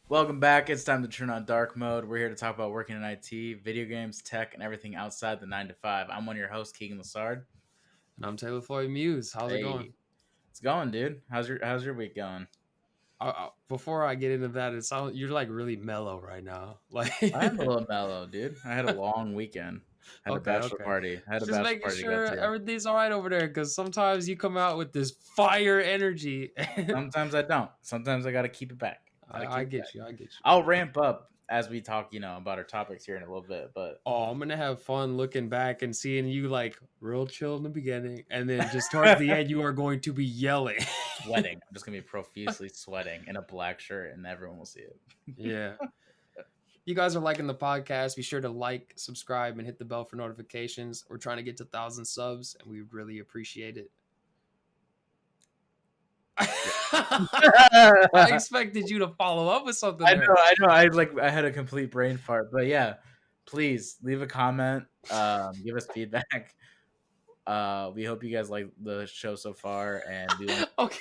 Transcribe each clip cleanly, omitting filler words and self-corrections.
Welcome back. It's time to turn on dark mode. We're here to talk about working in IT, video games, tech, and everything outside the 9 to 5. I'm one of your hosts, Keegan Lassard. And I'm Taylor Floyd Muse. How's it going? Hey, it's going, dude. How's your week going? Before I get into that, you're like really mellow right now. Like, I am a little mellow, dude. I had a long weekend. Had a okay, bachelor okay. party. I had a Just bachelor making party to go sure to. everything's all right over there, because sometimes you come out with this fire energy. Sometimes I don't. Sometimes I got to keep it back. Got to I keep it back. get you. I get you. I'll ramp up as we talk, about our topics here in a little bit, but Oh, I'm gonna have fun looking back and seeing you like real chill in the beginning, and then just towards the end, you are going to be yelling. sweating. I'm just gonna be profusely sweating in a black shirt, and everyone will see it. Yeah. You guys are liking the podcast, be sure to like, subscribe, and hit the bell for notifications. We're trying to get to 1,000 subs, and we would really appreciate it. I expected you to follow up with something. I know. I had a complete brain fart, but yeah, please leave a comment. Give us feedback. We hope you guys like the show so far, and we want. Okay.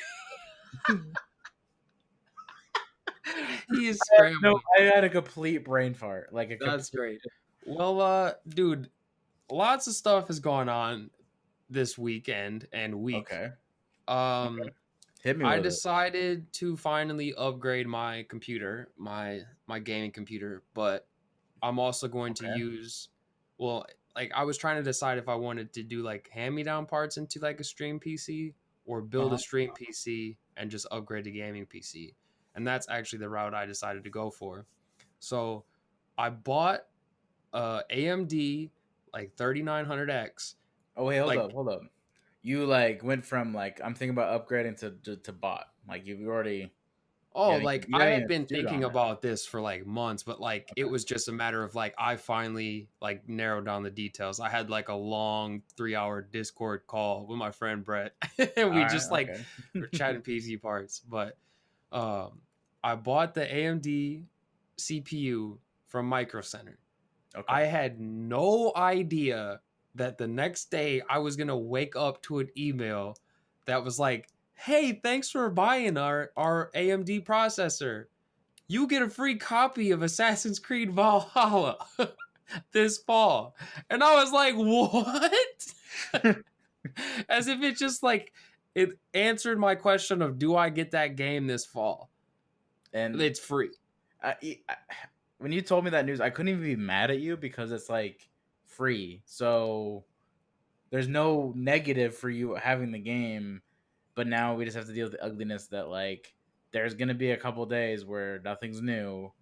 He is scrambling. No, I had a complete brain fart. That's great. Well, dude, lots of stuff has gone on this weekend and week. Okay. Okay. Hit me. I With decided to finally upgrade my computer, my gaming computer, but I'm also going to use, well, like I was trying to decide if I wanted to do like hand-me-down parts into like a stream PC or build a stream PC and just upgrade to gaming PC. And that's actually the route I decided to go for. So I bought AMD like 3900X. Oh wait, hold up. You like went from like I'm thinking about upgrading to bot. Like you've already. Oh, You like haven't I had even been stewed thinking on it. about this for like months, but like it was just a matter of like I finally like narrowed down the details. I had like a long 3-hour Discord call with my friend Brett, and we just like were chatting PC parts. But I bought the AMD CPU from Micro Center. Okay. I had no idea that the next day I was gonna wake up to an email that was like, hey, thanks for buying our AMD processor. You get a free copy of Assassin's Creed Valhalla this fall. And I was like, what? As if it just like it answered my question of do I get that game this fall? And it's free. When you told me that news, I couldn't even be mad at you because it's like free. So there's no negative for you having the game, but now we just have to deal with the ugliness that like there's gonna be a couple days where nothing's new,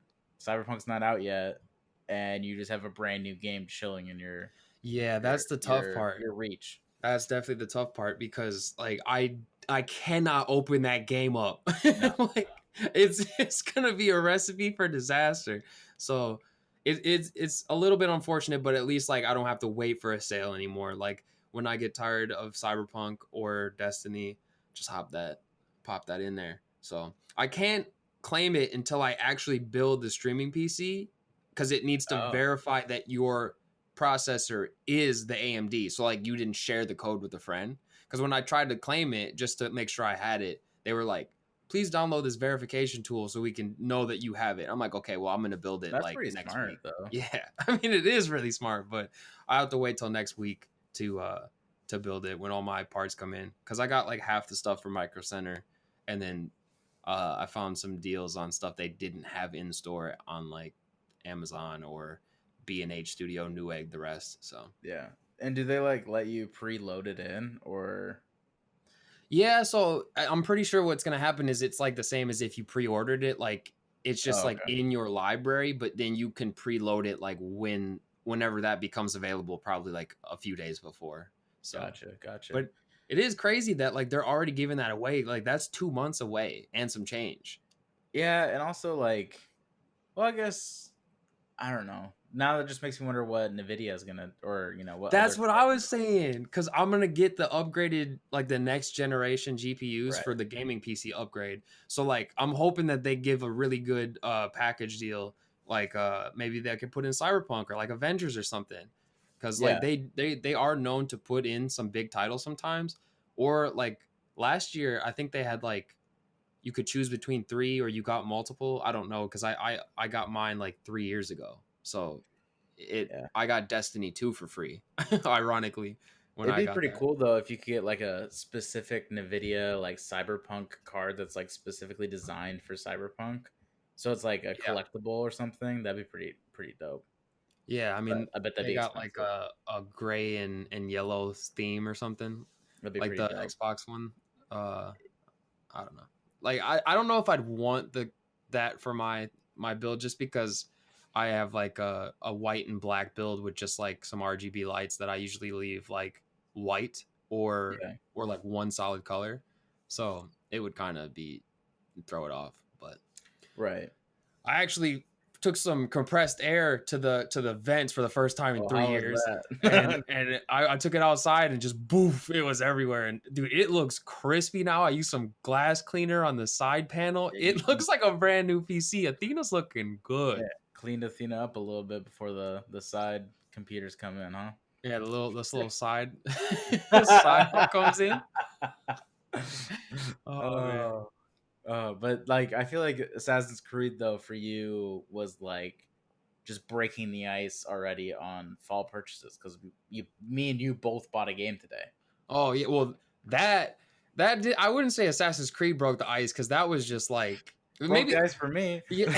Cyberpunk's not out yet, and you just have a brand new game chilling in your that's the tough part. Your reach. That's definitely the tough part because like I cannot open that game up. No. Like it's gonna be a recipe for disaster. So it's a little bit unfortunate, but at least like I don't have to wait for a sale anymore. Like when I get tired of Cyberpunk or Destiny, just pop that in there. So I can't claim it until I actually build the streaming PC because it needs to verify that your processor is the AMD. So like you didn't share the code with a friend. Because when I tried to claim it just to make sure I had it, they were like, please download this verification tool so we can know that you have it. I'm like, okay, well, I'm gonna build it. That's like pretty next smart, week. though. Yeah, I mean it is really smart, but I have to wait till next week to build it when all my parts come in. Because I got like half the stuff from Micro Center, and then I found some deals on stuff they didn't have in store on like Amazon or B&H Studio, Newegg, the rest. So yeah. And do they like let you preload it in or? Yeah, so I'm pretty sure what's gonna happen is it's like the same as if you pre-ordered it. Like it's just like in your library, but then you can preload it like whenever that becomes available, probably like a few days before. So Gotcha. But it is crazy that like they're already giving that away. Like that's 2 months away and some change. Yeah, and also like, well, I guess I don't know. Now that just makes me wonder what Nvidia is gonna, or what. That's what I was saying, because I'm gonna get the upgraded, like the next generation GPUs for the gaming PC upgrade. So like, I'm hoping that they give a really good package deal, like maybe they could put in Cyberpunk or like Avengers or something, because like they are known to put in some big titles sometimes. Or like last year, I think they had like you could choose between 3 or you got multiple. I don't know because I got mine like 3 years ago. So Yeah. I got Destiny 2 for free, ironically, when It'd I be got pretty that. cool though if you could get like a specific NVIDIA like Cyberpunk card that's like specifically designed for Cyberpunk. So it's like a Yeah. collectible or something. That'd be pretty dope. Yeah, I But mean, I bet that'd they be got like expensive. a gray and yellow theme or something, That'd be like pretty the dope. Xbox one. I don't know. Like I don't know if I'd want that for my build just because I have like a white and black build with just like some RGB lights that I usually leave like white Yeah. or like one solid color. So it would kind of be throw it off. But Right. I actually took some compressed air to the vents for the first time in Oh, three how was years, that? and I took it outside and just boof, it was everywhere. And dude, it looks crispy now. I used some glass cleaner on the side panel. Yeah, It looks like a brand new PC. Athena's looking yeah, good. cleaned Athena up a little bit before the side computers come in, huh? Yeah, this little side side one comes in. Oh man. Oh, but like I feel like Assassin's Creed though for you was like just breaking the ice already on fall purchases because me and you both bought a game today. Oh yeah. Well, that I wouldn't say Assassin's Creed broke the ice because that was just like Broke maybe. the ice for me. Yeah.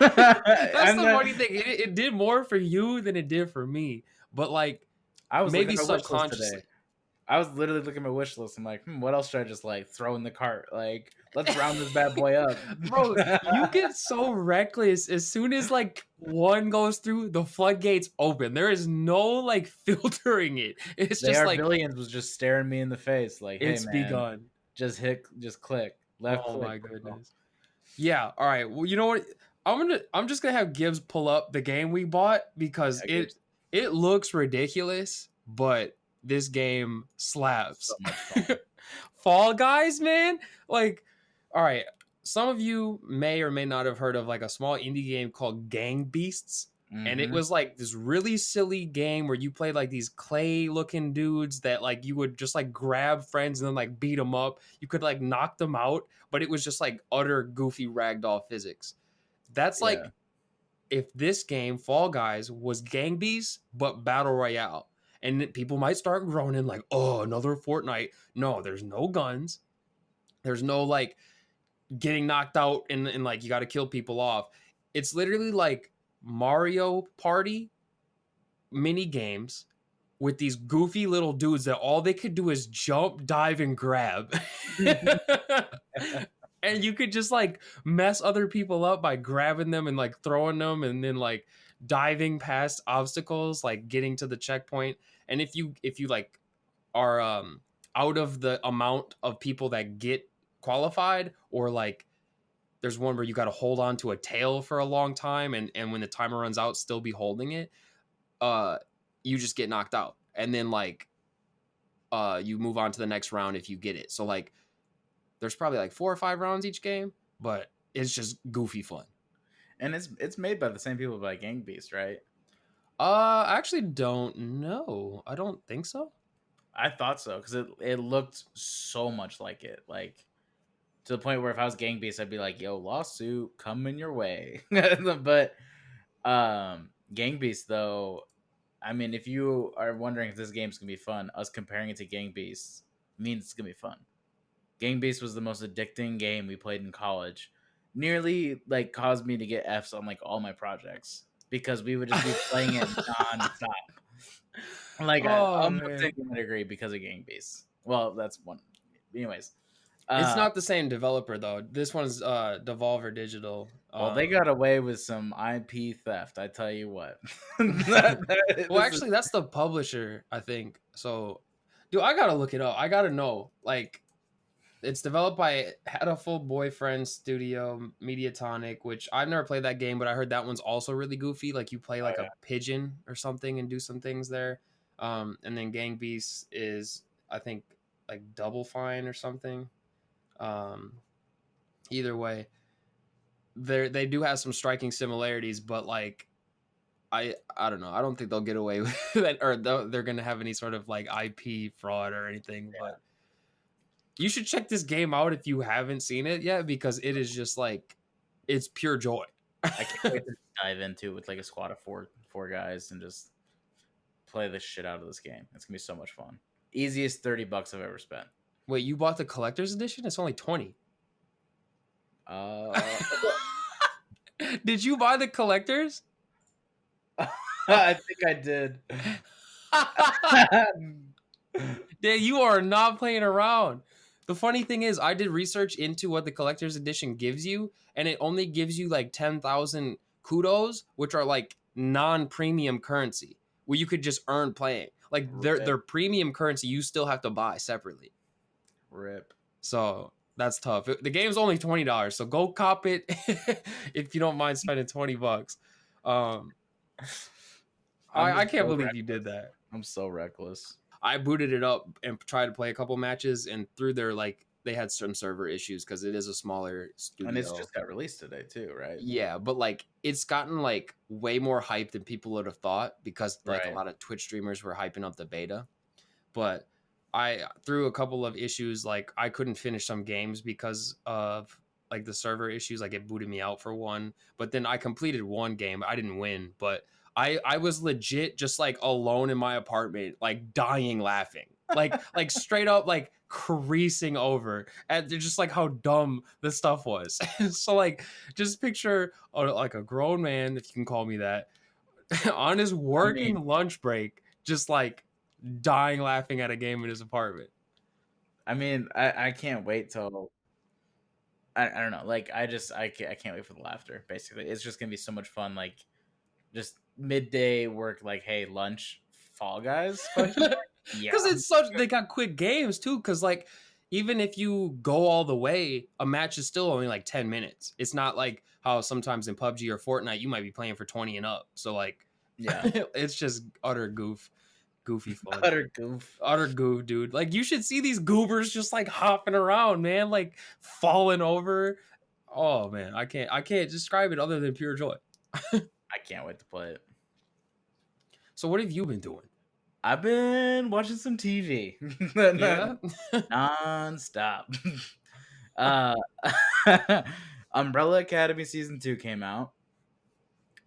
That's I'm the not, funny thing. It did more for you than it did for me. But like I was looking maybe at my wish list today. subconsciously. I was literally looking at my wish list. I'm like, what else should I just like throw in the cart? Like, let's round this bad boy up. Bro, you get so reckless as soon as like one goes through, the floodgates open. There is no like filtering it. It's They just are like billions was just staring me in the face, like, hey it's man, begun. just click, left Oh click. my Bro. goodness. Yeah, all right. Well, you know what? I'm just gonna have Gibbs pull up the game we bought because Yeah, it looks ridiculous, but this game so slaps. much fun. Fall Guys, man. Like, all right. Some of you may or may not have heard of like a small indie game called Gang Beasts. And it Mm-hmm. was like this really silly game where you played like these clay looking dudes that like you would just like grab friends and then like beat them up. You could like knock them out, but it was just like utter goofy ragdoll physics. That's Yeah, like if this game, Fall Guys, was Gang Beasts, but Battle Royale. And then people might start groaning like, oh, another Fortnite. No, there's no guns. There's no like getting knocked out and like you got to kill people off. It's literally like Mario Party mini games with these goofy little dudes that all they could do is jump, dive, and grab. And you could just like mess other people up by grabbing them and like throwing them and then like diving past obstacles, like getting to the checkpoint. And if you like are out of the amount of people that get qualified, or like there's one where you got to hold on to a tail for a long time and when the timer runs out still be holding it, uh you just get knocked out. And then like you move on to the next round if you get it. So like there's probably like 4 or 5 rounds each game, but it's just goofy fun. and it's made by the same people by Gang Beast, right? I actually don't know. I don't think so. I thought so because it looked so much like it, like to the point where if I was Gang Beast, I'd be like, "Yo, lawsuit coming your way." But Gang Beast though, I mean, if you are wondering if this game's gonna be fun, us comparing it to Gang Beast means it's gonna be fun. Gang Beast was the most addicting game we played in college. Nearly like caused me to get Fs on like all my projects because we would just be playing it nonstop. Like I Oh almost man. didn't even agree because of Gang Beast. Well, that's one. Anyways, It's uh, not the same developer though. This one's Devolver Digital. well, they got away with some IP theft. I tell you what. That- Well, this is- actually, that's the publisher, I think. So, dude, I gotta look it up. I gotta know. Like, it's developed by Hatful Boyfriend Studio Mediatonic, which I've never played that game, but I heard that one's also really goofy. Like, you play like oh, a pigeon or something and do some things there. And then Gang Beasts is, I think, like Double Fine or something. Um, Either way, they do have some striking similarities, but like I don't know. I don't think they'll get away with that, or they're gonna have any sort of like IP fraud or anything. yeah. But You should check this game out if you haven't seen it yet, because it is just like, it's pure joy. I can't wait to dive into it with like a squad of four guys and just play the shit out of this game. It's gonna be so much fun. Easiest $30 I've ever spent. Wait, you bought the collector's edition? It's only 20. Uh, Did you buy the collectors? I think I did. Dude, you are not playing around. The funny thing is, I did research into what the collector's edition gives you, and it only gives you like 10,000 kudos, which are like non-premium currency, where you could just earn playing. Like their premium currency, you still have to buy separately. Rip. So that's tough. The game's only $20, so go cop it if you don't mind spending $20. I can't believe you did that. I'm so reckless. I booted it up and tried to play a couple matches, and through their they had some server issues because it is a smaller studio. And it's just got released today too, right? Yeah, but like it's gotten like way more hype than people would have thought, because like a lot of Twitch streamers were hyping up the beta. But through a couple of issues, like I couldn't finish some games because of like the server issues. Like it booted me out for one, but then I completed one game. I didn't win, but I was legit just like alone in my apartment, like dying laughing, like straight up like creasing over at just like how dumb the stuff was. So like just picture like a grown man, if you can call me that, on his working lunch break, just like dying laughing at a game in his apartment. I mean, I can't wait till I don't know. Like I can't wait for the laughter. Basically, it's just gonna be so much fun. Like just midday work. Like hey, lunch, Fall Guys. Yeah, because it's such, they got quick games too. Because like even if you go all the way, a match is still only like 10 minutes. It's not like how sometimes in PUBG or Fortnite you might be playing for 20 and up. So like yeah, it's just utter goofy fun. Utter goof, dude. Like you should see these goobers just like hopping around, man, like falling over. Oh man, I can't describe it other than pure joy. I can't wait to play it. So what have you been doing? I've been watching some TV. Yeah. Non-stop. Umbrella Academy season 2 came out.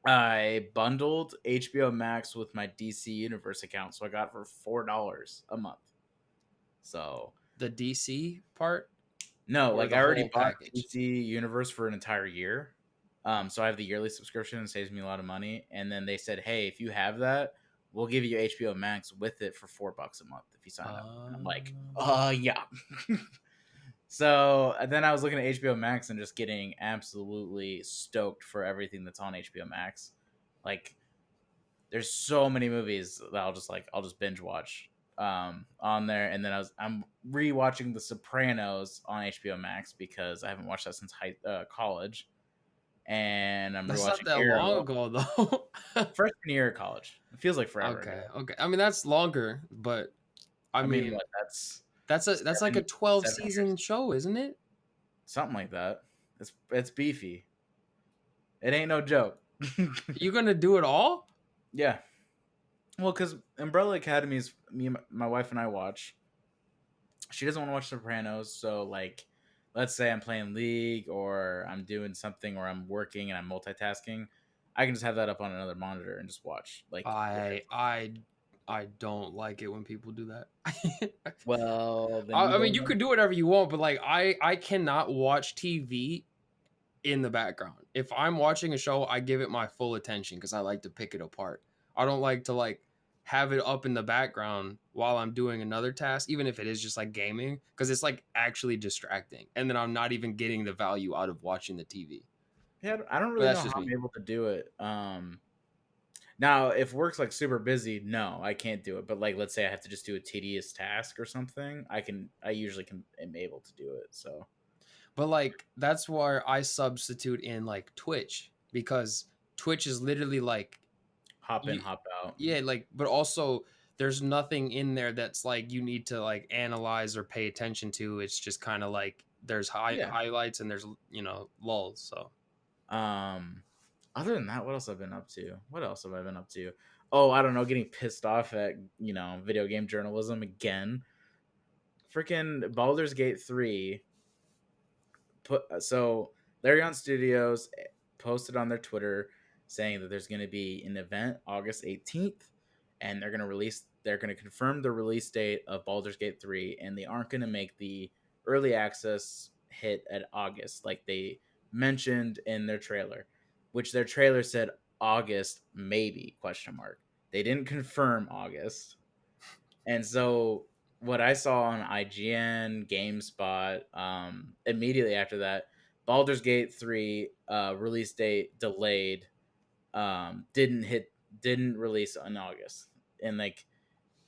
I bundled HBO Max with my DC Universe account, so I got it for $4 a month. So the DC part? No, like I already bought DC Universe for an entire year. So I have the yearly subscription, and saves me a lot of money. And then they said, hey, if you have that, we'll give you HBO Max with it for $4 a month if you sign up. And I'm like, yeah. So then I was looking at HBO Max and just getting absolutely stoked for everything that's on HBO Max. Like, there's so many movies that I'll just binge watch on there. And then I'm rewatching The Sopranos on HBO Max because I haven't watched that since college. And I'm that's rewatching not that long ago though. Freshman year of college. It feels like forever. Okay. I mean that's longer, but I mean what, that's like a 12 season show, isn't it? Something like that. It's beefy. It ain't no joke. You gonna do it all? Yeah. Well, because Umbrella Academy is my wife and I watch. She doesn't want to watch Sopranos, so like, let's say I'm playing League or I'm doing something or I'm working and I'm multitasking, I can just have that up on another monitor and just watch. Like I don't like it when people do that. Well, then I mean, you could do whatever you want, but like I cannot watch TV in the background. If I'm watching a show, I give it my full attention because I like to pick it apart. I don't like to like have it up in the background while I'm doing another task, even if it is just like gaming, because it's like actually distracting. And then I'm not even getting the value out of watching the TV. Yeah, I don't really know how I'm able to do it. Now, if work's like super busy, no, I can't do it. But like, let's say I have to just do a tedious task or something, I usually am able to do it. So, but like that's where I substitute in like Twitch, because Twitch is literally like hop in, hop out. Yeah, like, but also there's nothing in there that's like you need to like analyze or pay attention to. It's just kind of like there's highlights and there's lulls. So, other than that, what else have I been up to? What else have I been up to? Oh, I don't know, getting pissed off at video game journalism again. freaking Baldur's Gate 3 so Larian Studios posted on their Twitter saying that there's going to be an event August 18th, and they're going to confirm the release date of Baldur's Gate 3, and they aren't going to make the early access hit at August like they mentioned in their trailer, which their trailer said August maybe question mark. They didn't confirm August. And so what I saw on IGN, GameSpot, immediately after that, Baldur's Gate 3 release date delayed, didn't release in August. And like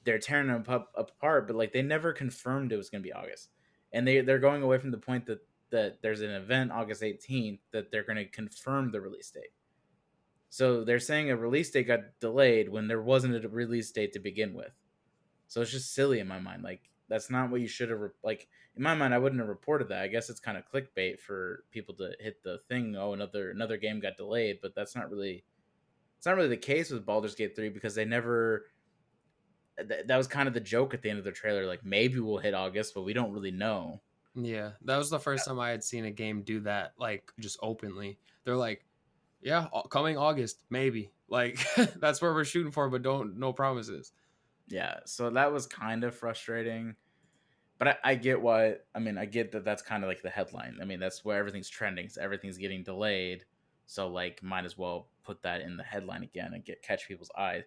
they're tearing them apart, but like they never confirmed it was going to be August. And they're going away from the point that there's an event August 18th that they're going to confirm the release date. So they're saying a release date got delayed when there wasn't a release date to begin with. So it's just silly in my mind. Like that's not what you should have. Like in my mind, I wouldn't have reported that. I guess it's kind of clickbait for people to hit the thing. Oh, another game got delayed, but that's not really. It's not really the case with Baldur's Gate 3 because they never. That was kind of the joke at the end of the trailer. Like maybe we'll hit August, but we don't really know. Yeah, that was the first time I had seen a game do that, like just openly. They're like, "Yeah, coming August, maybe." Like that's where we're shooting for, but no promises. Yeah, so that was kind of frustrating. But I get what I mean. I get that that's kind of like the headline. I mean, that's where everything's trending. So everything's getting delayed. So like, might as well put that in the headline again and catch people's eyes.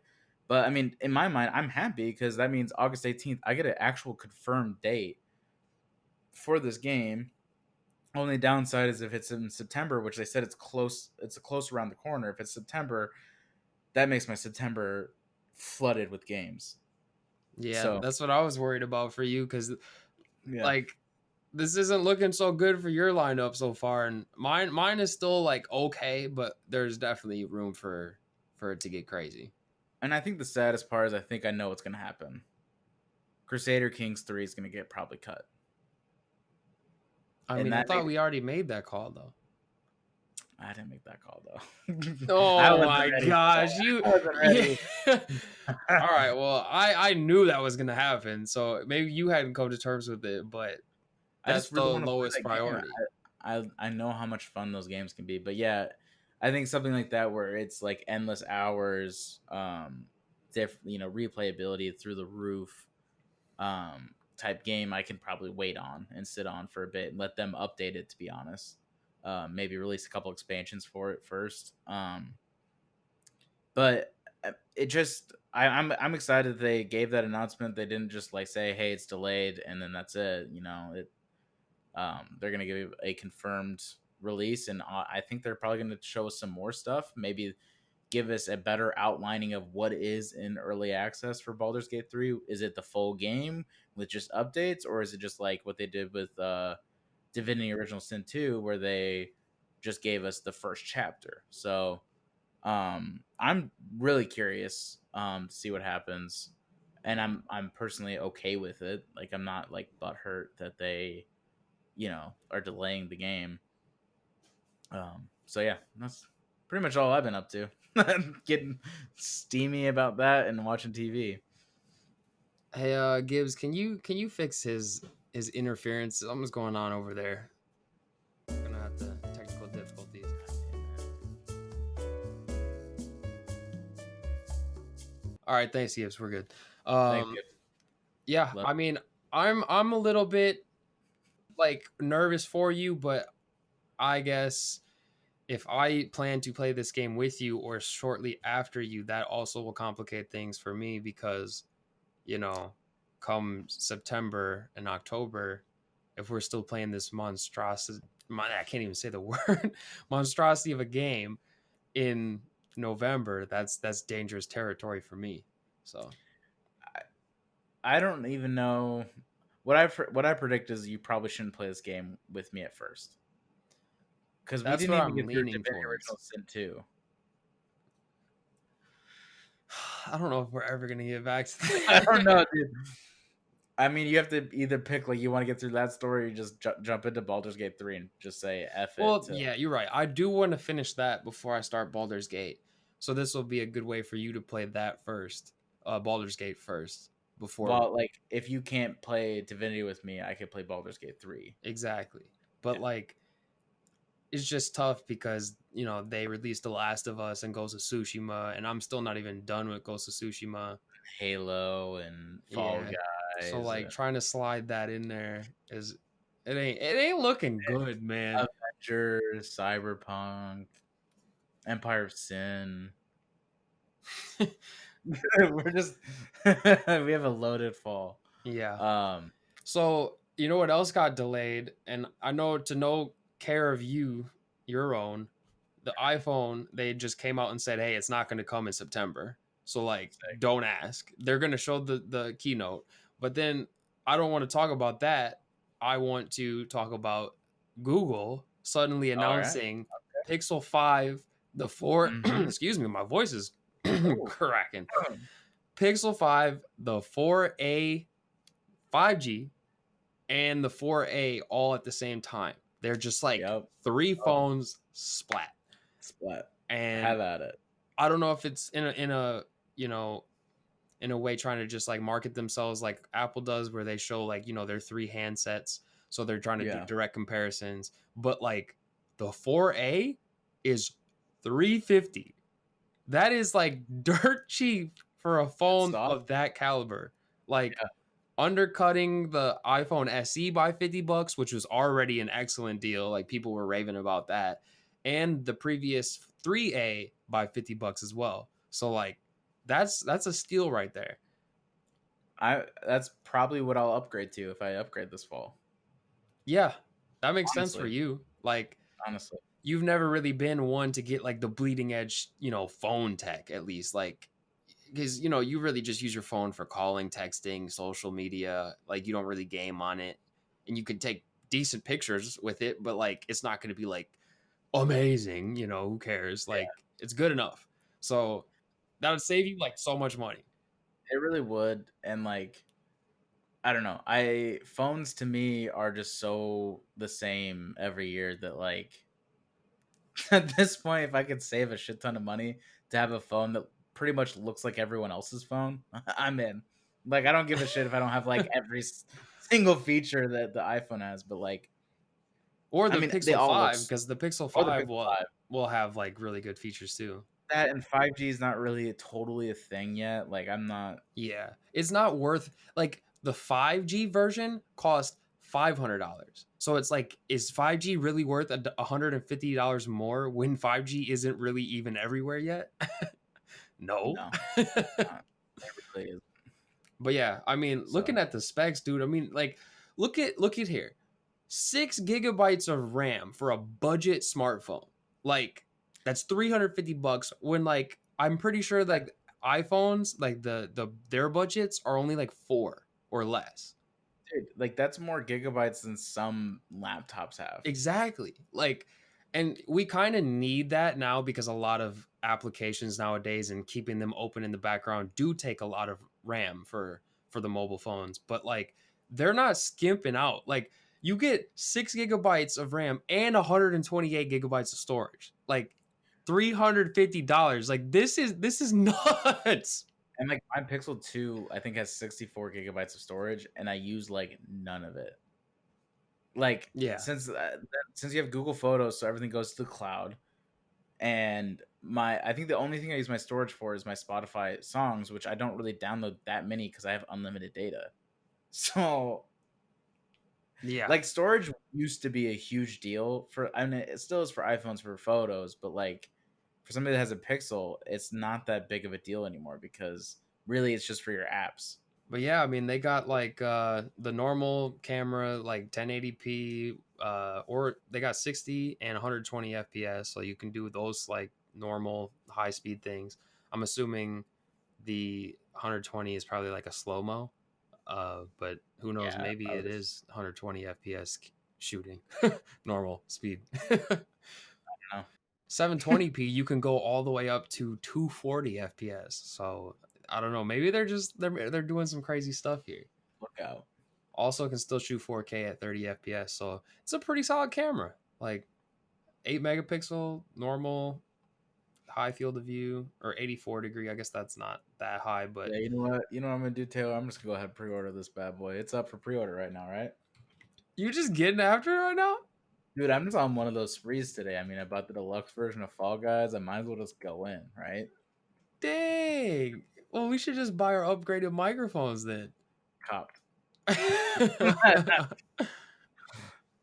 But I mean, in my mind, I'm happy because that means August 18th. I get an actual confirmed date for this game. Only downside is if it's in September, which they said it's close. It's close around the corner. If it's September, that makes my September flooded with games. Yeah, So that's what I was worried about for you because yeah. like this isn't looking so good for your lineup so far, and mine is still like okay, but there's definitely room for it to get crazy. And I think the saddest part is I think I know what's going to happen. Crusader Kings 3 is going to get probably cut. I And mean, I that thought we already made that call though. I didn't make that call though. I Oh wasn't my ready. gosh, you. I wasn't ready. All right, well, I knew that was gonna happen, so maybe you hadn't come to terms with it, but I that's just the really want to play lowest that game. priority. I know how much fun those games can be, but yeah, I think something like that where it's like endless hours, replayability through the roof, type game, I can probably wait on and sit on for a bit and let them update it. To be honest, maybe release a couple expansions for it first. But it just I'm excited they gave that announcement. They didn't just like say, "Hey, it's delayed," and then that's it. They're gonna give a confirmed release, and I think they're probably gonna show us some more stuff. Maybe give us a better outlining of what is in early access for Baldur's Gate 3. Is it the full game with just updates, or is it just like what they did with Divinity Original Sin 2, where they just gave us the first chapter? So I'm really curious to see what happens, and I'm personally okay with it. Like I'm not like butthurt that they are delaying the game. So yeah, that's pretty much all I've been up to. Getting steamy about that and watching TV. Hey, Gibbs, can you fix his interference? Something's going on over there. Gonna have the technical difficulties. All right, thanks, Gibbs. We're good. Thank you. Yeah, Love I mean, I'm a little bit like nervous for you, but I guess if I plan to play this game with you or shortly after you, that also will complicate things for me because, you know, come September and October, if we're still playing this monstrosity, I can't even say the word, monstrosity of a game in November, that's dangerous territory for me. So I don't even know what I predict is you probably shouldn't play this game with me at first because we that's didn't what even I'm get through leaning Divinity towards. Original Sin 2. I don't know if we're ever gonna get back to that. I don't know, dude. I mean, you have to either pick like you want to get through that story, or you just jump into Baldur's Gate 3 and just say F it. Well, yeah, you're right. I do want to finish that before I start Baldur's Gate. So this will be a good way for you to play that first, Baldur's Gate first. before. Well, like if you can't play Divinity with me, I can play Baldur's Gate 3. Exactly. But Yeah. like it's just tough because they released The Last of Us and Ghost of Tsushima, and I'm still not even done with Ghost of Tsushima. Halo and Fall Yeah. So Guys like and trying to slide that in there is it ain't looking good, man. Avengers, Cyberpunk, Empire of Sin. We're just we have a loaded fall. Yeah. Um, So you know what else got delayed? And I know to no care of your own, the iPhone, they just came out and said, hey, it's not going to come in September. So like, don't ask. They're going to show the keynote, but then I don't want to talk about that. I want to talk about Google suddenly all right. announcing Pixel 5, the 4, Mm-hmm. excuse me, my voice is Oh. cracking. Pixel 5, the 4A 5G, and the 4A all at the same time. They're just like Yep. three Oh, phones splat. split. And Have at it. I don't know if it's in a you know in a way trying to just like market themselves like Apple does, where they show like their three handsets, so they're trying to do Yeah. direct comparisons. But like the 4A is 350. That is like dirt cheap for a phone Stop. of that caliber. Like Yeah. undercutting the iPhone SE by $50, which was already an excellent deal. Like people were raving about that, and the previous 3A by $50 as well. So like that's a steal right there. That's probably what I'll upgrade to if I upgrade this fall. Yeah, that makes sense for Honestly. you. Like Honestly. you've never really been one to get like the bleeding edge, phone tech at least. Like because you really just use your phone for calling, texting, social media. Like you don't really game on it, and you can take decent pictures with it, but like it's not going to be like amazing. Who cares? Yeah. Like it's good enough. So that would save you like so much money. It really would. And like I don't know. Phones to me are just so the same every year that like at this point, if I could save a shit ton of money to have a phone that pretty much looks like everyone else's phone, I'm in. Like I don't give a shit if I don't have like every single feature that the iPhone has, but like Or I the mean they Pixel all look 5, because the Pixel or the 5 Pixel will 5. will have like really good features too. That and 5G is not really totally a thing yet. Like I'm not. Yeah. It's not worth like the 5G version cost $500. So it's like, is 5G really worth $150 more when 5G isn't really even everywhere yet? No. No, not. It really is. But yeah, I mean, So looking at the specs, dude, I mean, like, look at here. 6 gigabytes of RAM for a budget smartphone. Like, that's $350 when like I'm pretty sure like iPhones, like their budgets are only like 4 or less. dude, like that's more gigabytes than some laptops have. Exactly. Like, and we kind of need that now because a lot of applications nowadays and keeping them open in the background do take a lot of RAM for the mobile phones. But like, they're not skimping out. Like, you get 6 gigabytes of RAM and 128 gigabytes of storage. Like, $350. Like, this is nuts. And like my Pixel 2, I think has 64 gigabytes of storage, and I use like none of it. Like Yeah. since you have Google Photos, so everything goes to the cloud. And I think the only thing I use my storage for is my Spotify songs, which I don't really download that many because I have unlimited data. So Yeah. like storage used to be a huge deal for. I mean, it still is for iPhones for photos, but like for somebody that has a Pixel, it's not that big of a deal anymore because really it's just for your apps. But yeah, I mean they got like the normal camera like 1080p or they got 60 and 120 FPS, so you can do those like normal high speed things. I'm assuming the 120 is probably like a slow-mo. But who knows, Yeah, maybe I it would is 120 FPS shooting normal speed. know. 720p you can go all the way up to 240 FPS. So I don't know, maybe they're doing some crazy stuff here. Look out. Also can still shoot 4K at 30 FPS, so it's a pretty solid camera. Like 8 megapixel normal high field of view, or 84 degree. I guess that's not that high, but Yeah, you know what? You know what I'm gonna do, Taylor? I'm just gonna go ahead and pre-order this bad boy. It's up for pre-order right now, right? you just getting after it right now? Dude, I'm just on one of those sprees today. I mean, I bought the deluxe version of Fall Guys. I might as well just go in, right? Dang. Well, we should just buy our upgraded microphones then. Copped.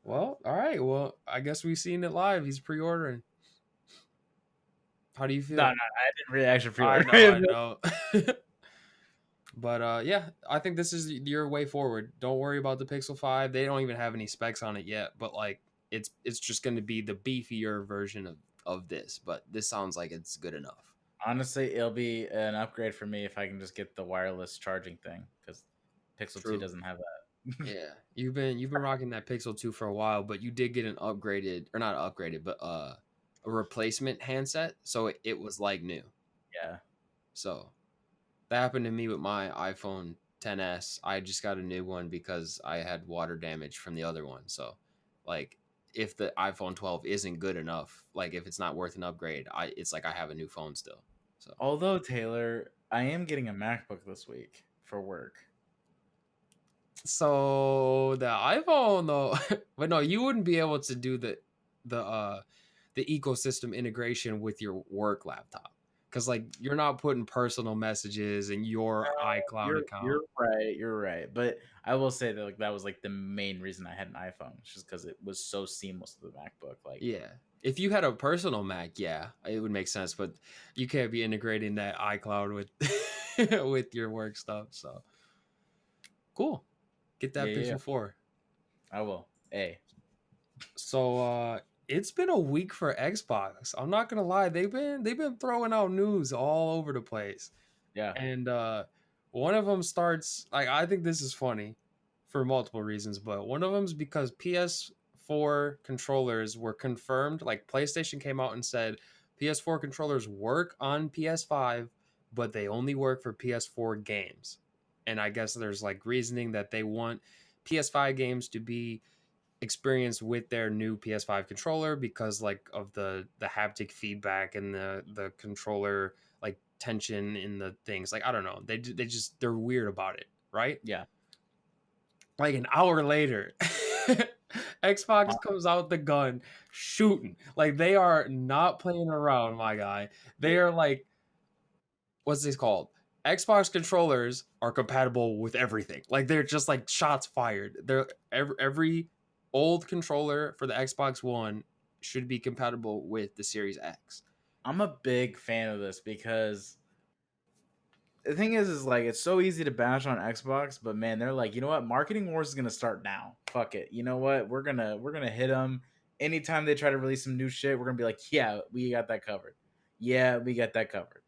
Well, all right. Well, I guess we've seen it live. He's pre-ordering. How do you No, feel? I didn't really actually I pre-order. know, I know. But yeah, I think this is your way forward. Don't worry about the Pixel 5. They don't even have any specs on it yet, but like it's just going to be the beefier version of this, but this sounds like it's good enough. Honestly, it'll be an upgrade for me if I can just get the wireless charging thing, because Pixel 2 True. doesn't have that. Yeah. You've been rocking that Pixel 2 for a while, but you did get an upgraded, or not upgraded, but a replacement handset, so it was like new. Yeah. So that happened to me with my iPhone 10s. I just got a new one because I had water damage from the other one. So, like, if the iPhone 12 isn't good enough, like if it's not worth an upgrade, it's like I have a new phone still. So, Although, Taylor, I am getting a MacBook this week for work. so the iPhone though, but no, you wouldn't be able to do the the ecosystem integration with your work laptop. Because like you're not putting personal messages in your iCloud account. You're right. You're right. But I will say that like that was like the main reason I had an iPhone, just because it was so seamless to the MacBook. Like, Yeah. If you had a personal Mac, yeah, it would make sense, but you can't be integrating that iCloud with with your work stuff. So cool. Get that yeah, Pixel 4. I will. Hey, So it's been a week for Xbox. I'm not gonna lie, they've been throwing out news all over the place. yeah. And one of them starts like I think this is funny for multiple reasons, but one of them is because PS4 controllers were confirmed. Like PlayStation came out and said PS4 controllers work on PS5, but they only work for PS4 games. And I guess there's like reasoning that they want PS5 games to be experienced with their new PS5 controller because like of the haptic feedback and the controller like tension in the things. Like I don't know, they're weird about it, right? Yeah. Like an hour later, Xbox comes out the gun shooting. Like they are not playing around, my guy. They are like, what's this called? Xbox controllers are compatible with everything. Like they're just like shots fired. They're every old controller for the Xbox One should be compatible with the Series X. I'm a big fan of this because the thing is like it's so easy to bash on Xbox, but man, they're like, you know what? Marketing wars is gonna start now. Fuck it. You know what? We're gonna hit them anytime they try to release some new shit. We're gonna be like, yeah, we got that covered. Yeah, we got that covered.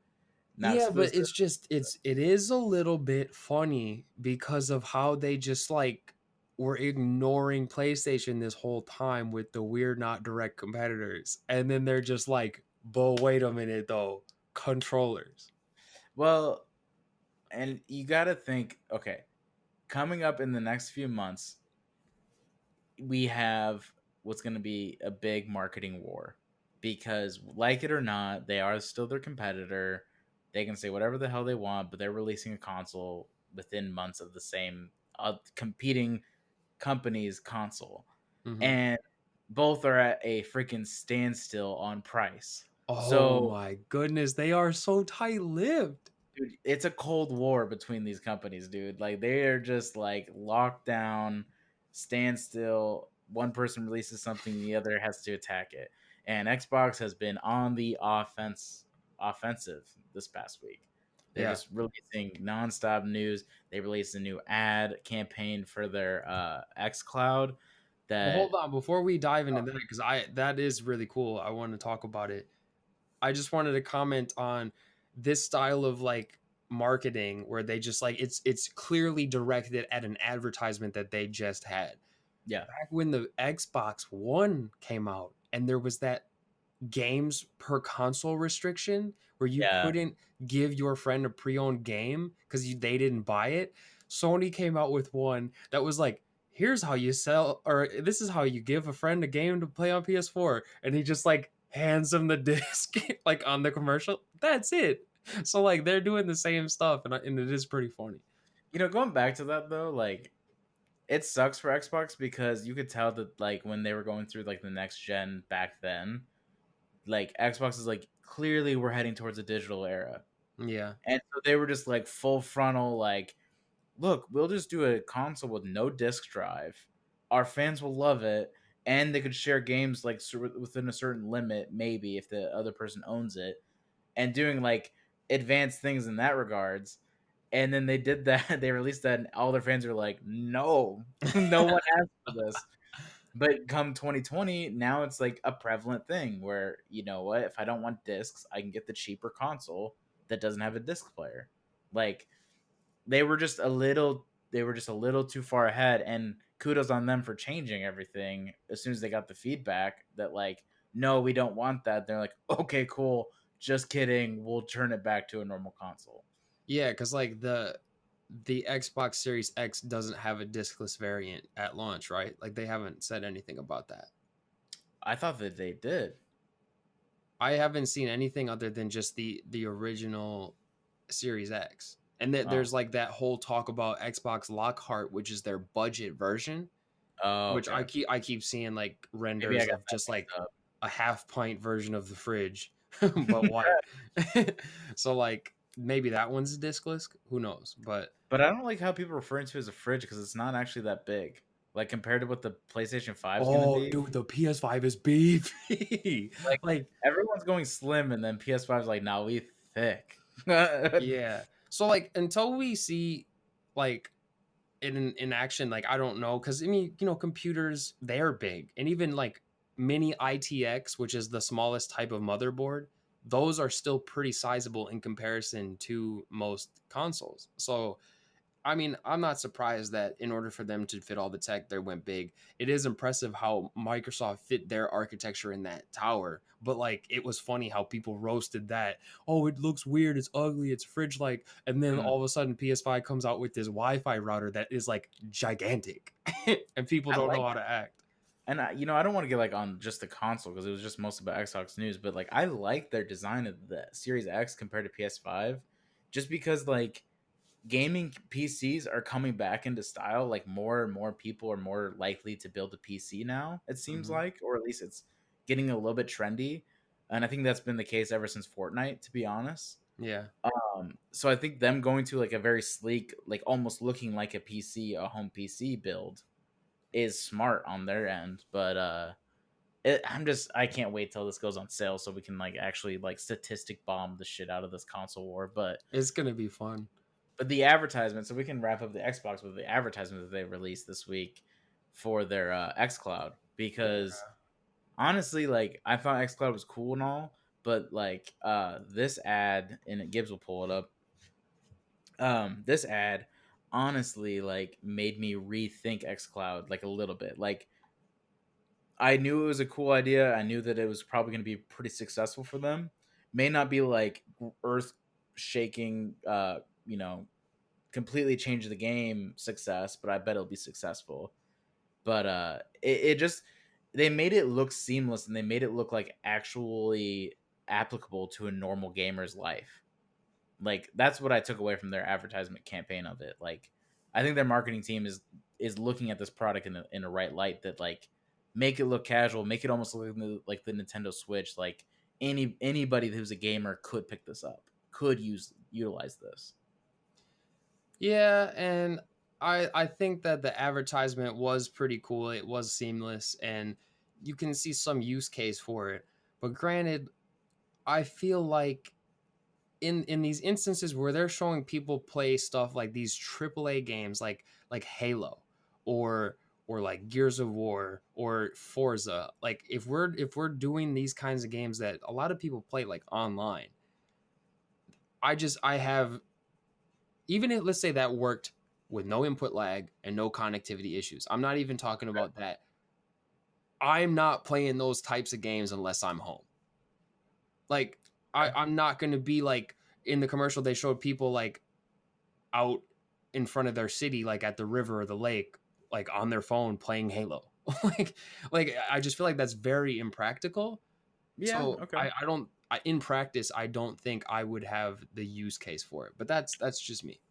Not Yeah, but exclusive. it's just it is a little bit funny because of how they just like were ignoring PlayStation this whole time with the we're not direct competitors. And then they're just like, but wait a minute though, controllers. Well, and you got to think, okay, coming up in the next few months, we have what's going to be a big marketing war because, like it or not, they are still their competitor. They can say whatever the hell they want, but they're releasing a console within months of the same competing company's console. Mhm. And both are at a freaking standstill on price. Oh So, my goodness, they are so tight-lipped. dude, it's a cold war between these companies, dude. Like they are just like locked down, standstill. One person releases something, the other has to attack it. And Xbox has been on the offensive this past week. They're Yeah. just releasing nonstop news. They released a new ad campaign for their xCloud. Well, That hold on before we dive into that because that is really cool. I want to talk about it. I just wanted to comment on this style of like marketing where they just like it's clearly directed at an advertisement that they just had. yeah, Back when the Xbox One came out and there was that games per console restriction where you yeah, couldn't give your friend a pre-owned game because they didn't buy it. Sony came out with one that was like, here's how you sell, or this is how you give a friend a game to play on PS4, and he just like hands him the disc like on the commercial. That's it. So like they're doing the same stuff, and it is pretty funny. Going back to that though, like it sucks for Xbox because you could tell that like when they were going through like the next gen back then, like Xbox is like clearly we're heading towards a digital era. Yeah. And so they were just like full frontal, like, look, we'll just do a console with no disc drive. Our fans will love it. And they could share games like within a certain limit, maybe if the other person owns it, and doing like advanced things in that regards. And then they did that. They released that, and all their fans were like, no, no one asked for this. But come 2020, now it's like a prevalent thing where, you know what, if I don't want discs, I can get the cheaper console that doesn't have a disc player. Like they were just a little too far ahead, and kudos on them for changing everything as soon as they got the feedback that like, no, we don't want that. They're like, okay, cool. Just kidding. We'll turn it back to a normal console. Yeah, because like the Xbox Series X doesn't have a discless variant at launch, right? Like they haven't said anything about that. I thought that they did. I haven't seen anything other than just the original Series X. And Oh, there's like that whole talk about Xbox Lockhart, which is their budget version, oh, which okay. I keep seeing like Maybe I renders got of that just mixed like up. a half pint version of the fridge, but white. So like maybe that one's discless. Who knows? But But I don't like how people refer to it as a fridge because it's not actually that big. Like compared to what the PlayStation 5 is gonna oh, be. dude, the PS5 is beefy. Like Like everyone's going slim, and then PS5 is like, nah, we thick. yeah. So like until we see like in action, like I don't know, because I mean, computers, they're big, and even like mini ITX, which is the smallest type of motherboard, those are still pretty sizable in comparison to most consoles. So I mean, I'm not surprised that in order for them to fit all the tech, they went big. It is impressive how Microsoft fit their architecture in that tower. But like, it was funny how people roasted that. Oh, it looks weird. It's ugly. It's fridge like. And then Mm. all of a sudden, PS5 comes out with this Wi-Fi router that is like gigantic, and people I don't know like how to act. And I don't want to get like on just the console because it was just most about Xbox news, but like I like their design of the Series X compared to PS5, just because like gaming PCs are coming back into style. Like more and more people are more likely to build a PC now. It seems Mhm. like, or at least it's getting a little bit trendy, and I think that's been the case ever since Fortnite, to be honest. Yeah. So I think them going to like a very sleek, like almost looking like a PC, a home PC build is smart on their end, but I can't wait till this goes on sale so we can like actually like statistic bomb the shit out of this console war. It's gonna be fun. But the advertisement, so we can wrap up the Xbox with the advertisement that they released this week for their xCloud, because honestly, like I thought xCloud was cool and all, but like this ad, and Gibbs will pull it up. This ad honestly like made me rethink xCloud like a little bit. Like I knew it was a cool idea. I knew that it was probably going to be pretty successful for them. May not be like earth shaking, completely change the game success, but I bet it'll be successful. But it just they made it look seamless, and they made it look like actually applicable to a normal gamer's life. Like that's what I took away from their advertisement campaign of it. Like I think their marketing team is looking at this product in a right light, that like make it look casual, make it almost look like the Nintendo Switch. Like anybody who's a gamer could pick this up, could utilize this. Yeah, and I think that the advertisement was pretty cool. It was seamless, and you can see some use case for it. But granted, I feel like in these instances where they're showing people play stuff like these AAA games like Halo or like Gears of War or Forza, like if we're doing these kinds of games that a lot of people play like online, I have, even if let's say that worked with no input lag and no connectivity issues. I'm not even talking about that. I'm not playing those types of games unless I'm home. Like I'm not gonna be like in the commercial they showed people like out in front of their city, like at the river or the lake, like on their phone playing Halo. like like I just feel like that's very impractical. Yeah. So Okay. I don't in practice I don't think I would have the use case for it. But that's just me.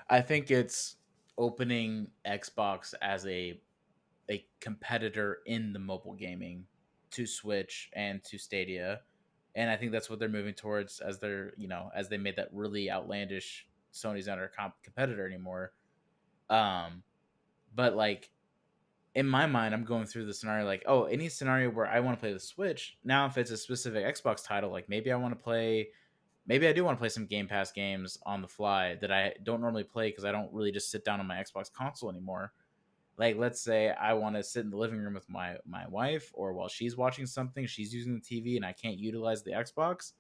I think it's opening Xbox as a competitor in the mobile gaming to Switch and to Stadia. And I think that's what they're moving towards as as they made that really outlandish Sony's not our competitor anymore. Um, but like in my mind, I'm going through the scenario like, oh, any scenario where I want to play the Switch. Now, if it's a specific Xbox title, like maybe I do want to play some Game Pass games on the fly that I don't normally play because I don't really just sit down on my Xbox console anymore. Like, let's say I want to sit in the living room with my wife, or while she's watching something, she's using the TV, and I can't utilize the Xbox.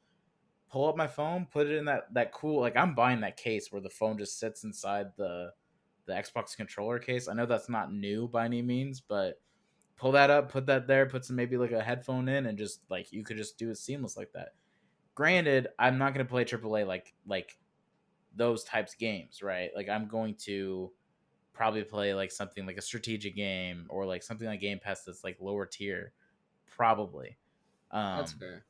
Pull up my phone, put it in that cool. Like, I'm buying that case where the phone just sits inside the Xbox controller case. I know that's not new by any means, but pull that up, put that there, put some maybe like a headphone in, and just like you could just do it seamless like that. Granted, I'm not gonna play AAA like those types of games, right? Like I'm going to probably play like something like a strategic game or like something like Game Pass that's like lower tier, probably. That's Um, fair.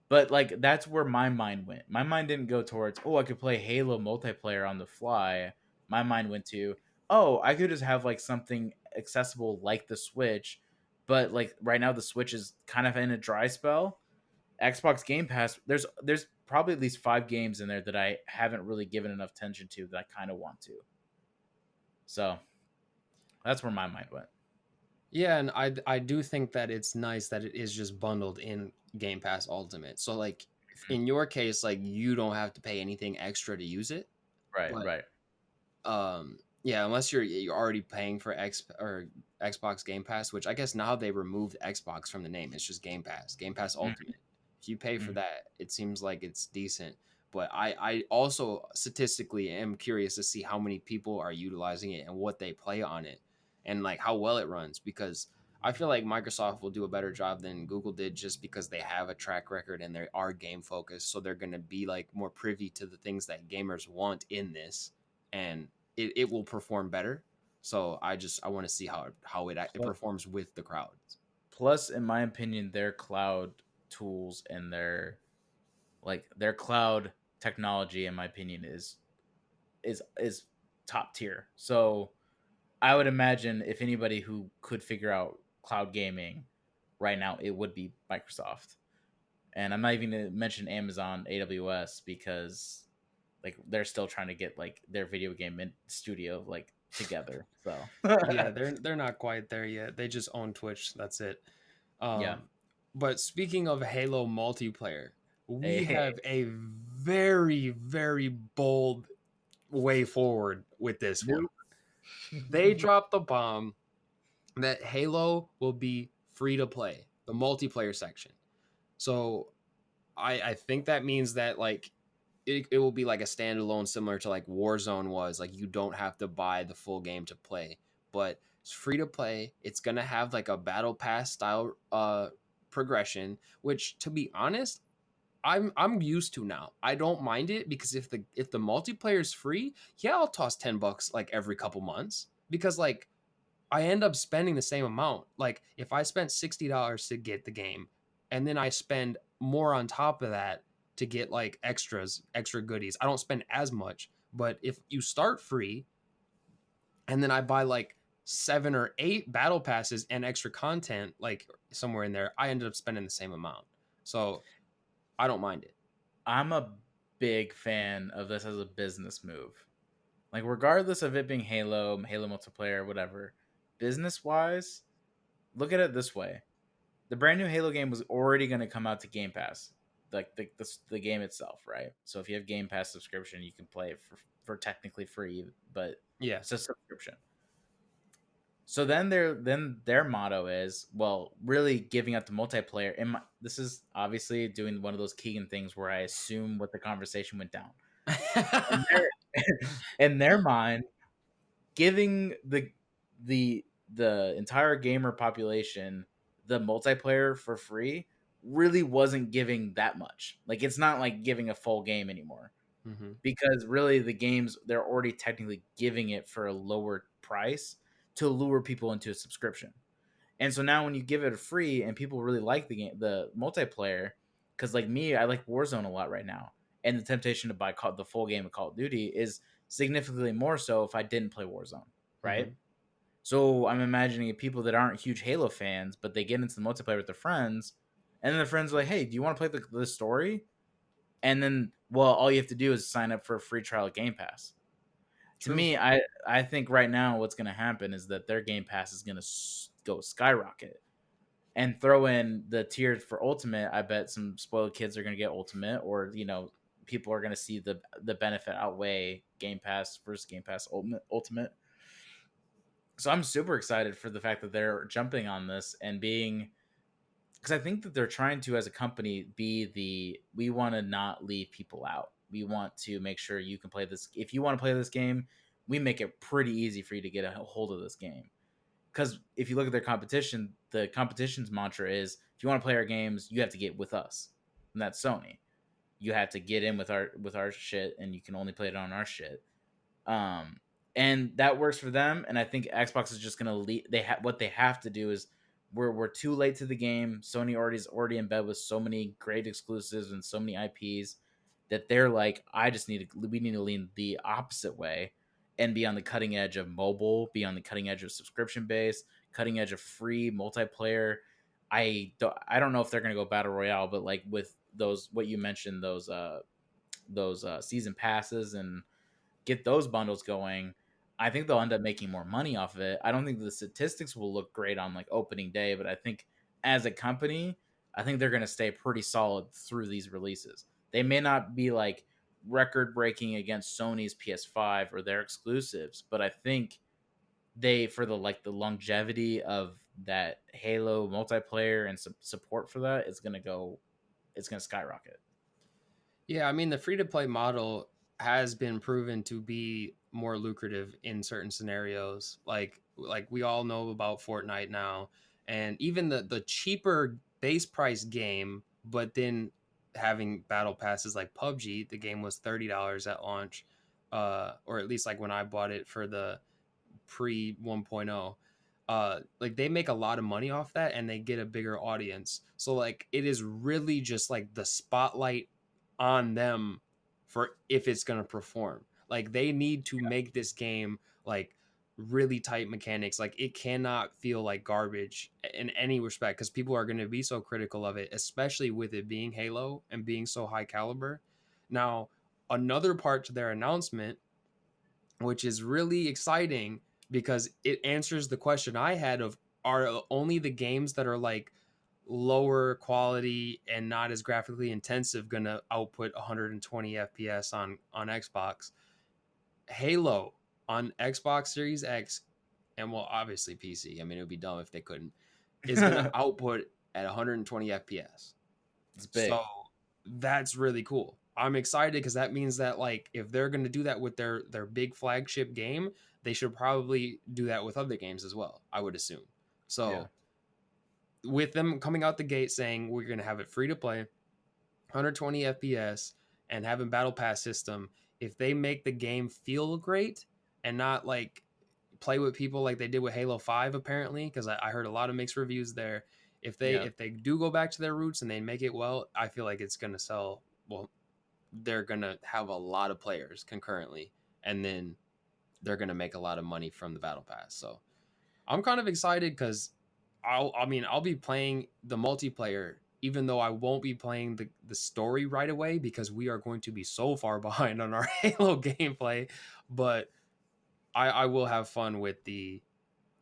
but like that's where my mind went. My mind didn't go towards I could play Halo multiplayer on the fly. My mind went to I could just have like something accessible like the Switch, but like right now the Switch is kind of in a dry spell. Xbox Game Pass, there's probably at least 5 games in there that I haven't really given enough attention to that I kind of want to. So that's where my mind went. Yeah, and I do think that it's nice that it is just bundled in Game Pass Ultimate. So like in your case, like you don't have to pay anything extra to use it. Right, But right. yeah, unless you're already paying for X or Xbox Game Pass, which I guess now they removed Xbox from the name. It's just Game Pass, Game Pass Mhm, Ultimate. If you pay for mhm. that, it seems like it's decent. But I also statistically am curious to see how many people are utilizing it and what they play on it and like how well it runs because I feel like Microsoft will do a better job than Google did just because they have a track record and they are game focused. So they're going to be like more privy to the things that gamers want in this. And it will perform better. So I want to see how it Plu- performs with the crowd. Plus, in my opinion, their cloud tools and their cloud technology, in my opinion, is top tier. So I would imagine if anybody who could figure out cloud gaming right now, it would be Microsoft. And I'm not even gonna mention Amazon AWS because like they're still trying to get like their video game studio like together. So Yeah, they're not quite there yet. They just own Twitch. That's it. yeah. But speaking of Halo multiplayer, we Hey, have a very very bold way forward with this one. nope. They dropped the bomb that Halo will be free to play, the multiplayer section. So I think that means that like it will be like a standalone similar to like Warzone was. Like you don't have to buy the full game to play, but it's free to play. It's gonna have like a battle pass style progression, which to be honest, I'm used to now. I don't mind it because if the multiplayer is free, yeah, I'll toss $10 like every couple months because like I end up spending the same amount. Like if I spent $60 to get the game, and then I spend more on top of that to get like extra goodies. I don't spend as much. But if you start free, and then I buy like 7 or 8 battle passes and extra content, like somewhere in there, I ended up spending the same amount. So I don't mind it. I'm a big fan of this as a business move. Like regardless of it being Halo multiplayer, whatever, business wise, look at it this way: the brand new Halo game was already going to come out to Game Pass, like the game itself, right? So if you have Game Pass subscription, you can play it for technically free, but Yeah. it's a subscription. So then their motto is really giving out the multiplayer. This is obviously doing one of those Keegan things where I assume what the conversation went down. In their in their mind, giving the the entire gamer population the multiplayer for free really wasn't giving that much. Like it's not like giving a full game anymore hmm because really the games they're already technically giving it for a lower price to lure people into a subscription. And so now when you give it a free and people really like the game, the multiplayer, because like me, I like Warzone a lot right now, and the temptation to buy the full game of Call of Duty is significantly more so if I didn't play Warzone, right? Mhm. So I'm imagining people that aren't huge Halo fans, but they get into the multiplayer with their friends, and then their friends are like, "Hey, do you want to play the story?" And then, well, all you have to do is sign up for a free trial of Game Pass. To True. me, I think right now what's going to happen is that their Game Pass is going to go skyrocket, and throw in the tiers for Ultimate. I bet some spoiled kids are going to get Ultimate, or people are going to see the benefit outweigh Game Pass versus Game Pass Ultimate. So I'm super excited for the fact that they're jumping on this and being, because I think that they're trying to, as a company, we want to not leave people out. We want to make sure you can play this. If you want to play this game, we make it pretty easy for you to get a hold of this game. Because if you look at their competition, the competition's mantra is, if you want to play our games, you have to get with us, and that's Sony. You have to get in with our shit, and you can only play it on our shit. Um, and that works for them. And I think Xbox is just gonna lead. What they have to do is, we're too late to the game. Sony already in bed with so many great exclusives and so many IPs that they're like, we need to lean the opposite way and be on the cutting edge of mobile, be on the cutting edge of subscription base, cutting edge of free multiplayer. I don't know if they're gonna go battle royale, but like with those, what you mentioned, those season passes, and get those bundles going, I think they'll end up making more money off of it. I don't think the statistics will look great on like opening day, but I think as a company, I think they're going to stay pretty solid through these releases. They may not be like record breaking against Sony's PS5 or their exclusives, but I think for the longevity of that Halo multiplayer and support for that, it's going to skyrocket. Yeah, I mean the free to play model has been proven to be more lucrative in certain scenarios. Like we all know about Fortnite now, and even the cheaper base price game, but then having battle passes like PUBG, the game was $30 at launch, or at least like when I bought it for the pre 1.0. Like they make a lot of money off that and they get a bigger audience. So like it is really just like the spotlight on them for if it's going to perform. Like they need to make this game like really tight mechanics. Like it cannot feel like garbage in any respect because people are going to be so critical of it, especially with it being Halo and being so high caliber. Now, another part to their announcement, which is really exciting because it answers the question I had of, are only the games that are like lower quality and not as graphically intensive going to output 120 FPS on Xbox? Halo on Xbox Series X, and well, obviously PC. I mean, it would be dumb if they couldn't. Is going to output at 120 FPS. It's So big. that's really cool. I'm excited because that means that like if they're going to do that with their big flagship game, they should probably do that with other games as well, I would assume. Yeah. So with them coming out the gate saying we're going to have it free to play, 120 FPS, and having battle pass system, if they make the game feel great and not like play with people like they did with Halo 5 apparently, because I heard a lot of mixed reviews there. Yeah. If they do go back to their roots and they make it well, I feel like it's going to sell well. They're going to have a lot of players concurrently, and then they're going to make a lot of money from the battle pass. So I'm kind of excited because I'll be playing the multiplayer, even though I won't be playing the story right away because we are going to be so far behind on our Halo gameplay. But I will have fun with the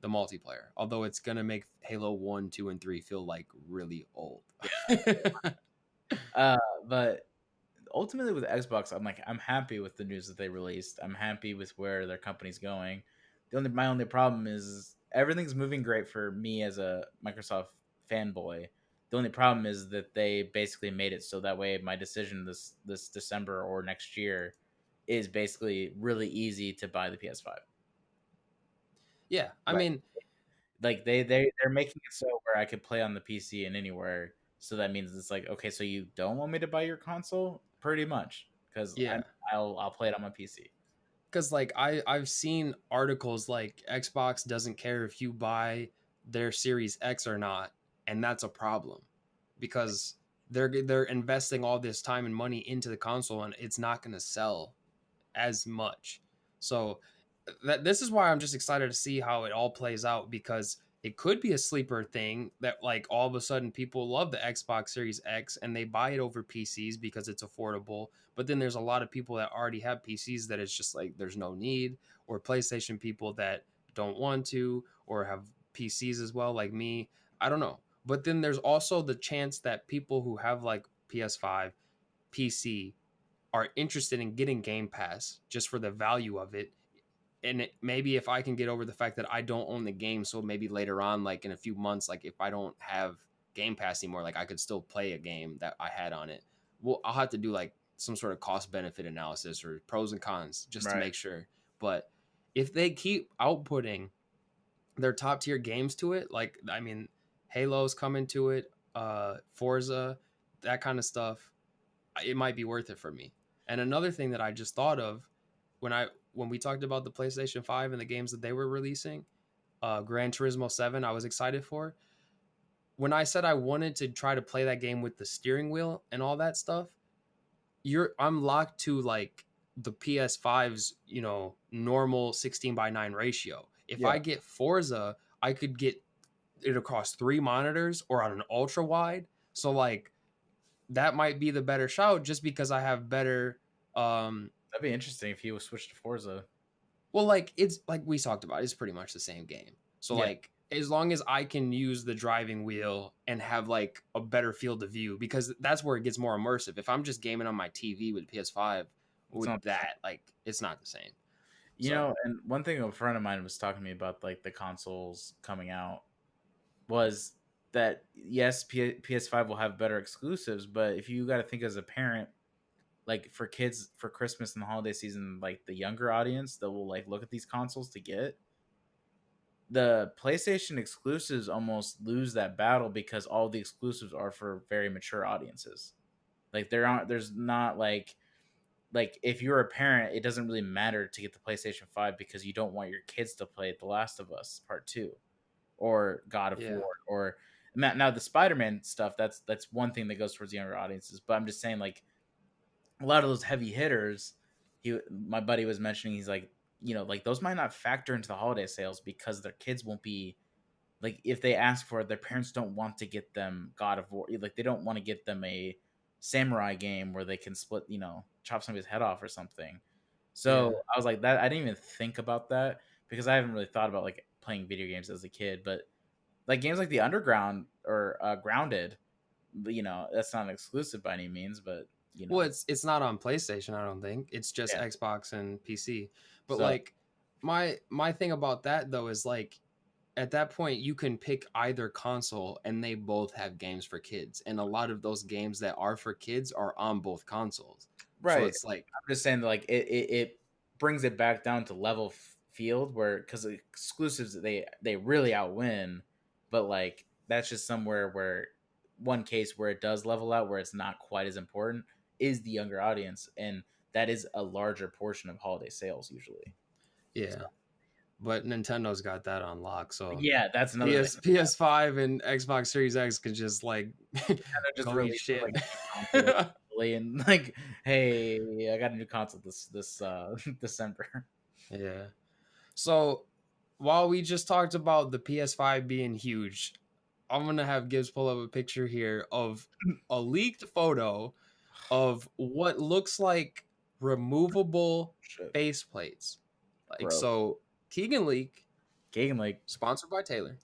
multiplayer, although it's gonna make Halo 1, 2, and 3 feel like really old. Uh, but ultimately with Xbox, I'm happy with the news that they released. I'm happy with where their company's going. My only problem is everything's moving great for me as a Microsoft fanboy. The only problem is that they basically made it so that way my decision this December or next year is basically really easy to buy the PS5. Yeah, I Like mean, like they're making it so where I could play on the PC and anywhere. So that means it's like, okay, so you don't want me to buy your console, pretty much, because yeah, I'll play it on my PC. because like I've seen articles like Xbox doesn't care if you buy their Series X or not, and that's a problem because they're investing all this time and money into the console, and it's not going to sell as much. So this is why I'm just excited to see how it all plays out, because it could be a sleeper thing that like all of a sudden people love the Xbox Series X and they buy it over PCs because it's affordable. But then there's a lot of people that already have PCs that it's just like there's no need, or PlayStation people that don't want to, or have PCs as well, like me. I don't know. But then there's also the chance that people who have like PS5, PC are interested in getting Game Pass just for the value of it. And maybe if I can get over the fact that I don't own the game, so maybe later on, like in a few months, like if I don't have Game Pass anymore, like I could still play a game that I had on it. Well, I'll have to do like some sort of cost benefit analysis or pros and cons just to Right. make sure. But if they keep outputting their top tier games to it, like I mean, Halo's coming to it, Forza, that kind of stuff, it might be worth it for me. And another thing that I just thought of when we talked about the PlayStation 5 and the games that they were releasing, Gran Turismo 7, I was excited for. When I said I wanted to try to play that game with the steering wheel and all that stuff, I'm locked to like the PS5's, normal 16:9 ratio. If Yeah. I get Forza, I could get it across 3 monitors or on an ultra wide. So like that might be the better shout just because I have better That'd be interesting if he was switched to Forza. well, like it's like we talked about, it's pretty much the same game. So Yeah. like as long as I can use the driving wheel and have like a better field of view, because that's where it gets more immersive. If I'm just gaming on my TV with PS5 It's with not the same. that, like it's not the same. So And one thing a friend of mine was talking to me about, like the consoles coming out, was that yes, PS5 will have better exclusives, but if you got to think as a parent, like for kids for Christmas and the holiday season, like the younger audience that will like look at these consoles to get, the PlayStation exclusives almost lose that battle because all the exclusives are for very mature audiences. Like there's not like if you're a parent, it doesn't really matter to get the PlayStation 5 because you don't want your kids to play The Last of Us Part 2 or God of yeah, War or now the Spider-Man stuff. That's one thing that goes towards younger audiences. But I'm just saying, like a lot of those heavy hitters, my buddy was mentioning, he's like, like those might not factor into the holiday sales because their kids won't be like, if they ask for it, their parents don't want to get them God of War. Like they don't want to get them a samurai game where they can split, chop somebody's head off or something. yeah. So I was like, that I didn't even think about that because I haven't really thought about like playing video games as a kid. But like games like the Underground or Grounded, that's not an exclusive by any means, but Well, it's not on PlayStation, I don't think. It's just yeah. Xbox and PC. But So like my thing about that though is like at that point you can pick either console and they both have games for kids. And a lot of those games that are for kids are on both consoles. So right, it's like I'm just saying that, like it brings it back down to level field where because exclusives they really outwin, but like that's just somewhere where one case where it does level out where it's not quite as important is the younger audience, and that is a larger portion of holiday sales usually. So yeah. But Nintendo's got that on lock. So yeah, that's another thing. PS5 and Xbox Series X could just like Nintendo just go eat released shit. like a new console recently, and like, hey, I got a new console this December. Yeah. So while we just talked about the PS5 being huge, I'm gonna have Gibbs pull up a picture here of a leaked photo of what looks like removable Shit, faceplates. Like gross. so, Keegan leak, Kagan, like, sponsored by Taylor,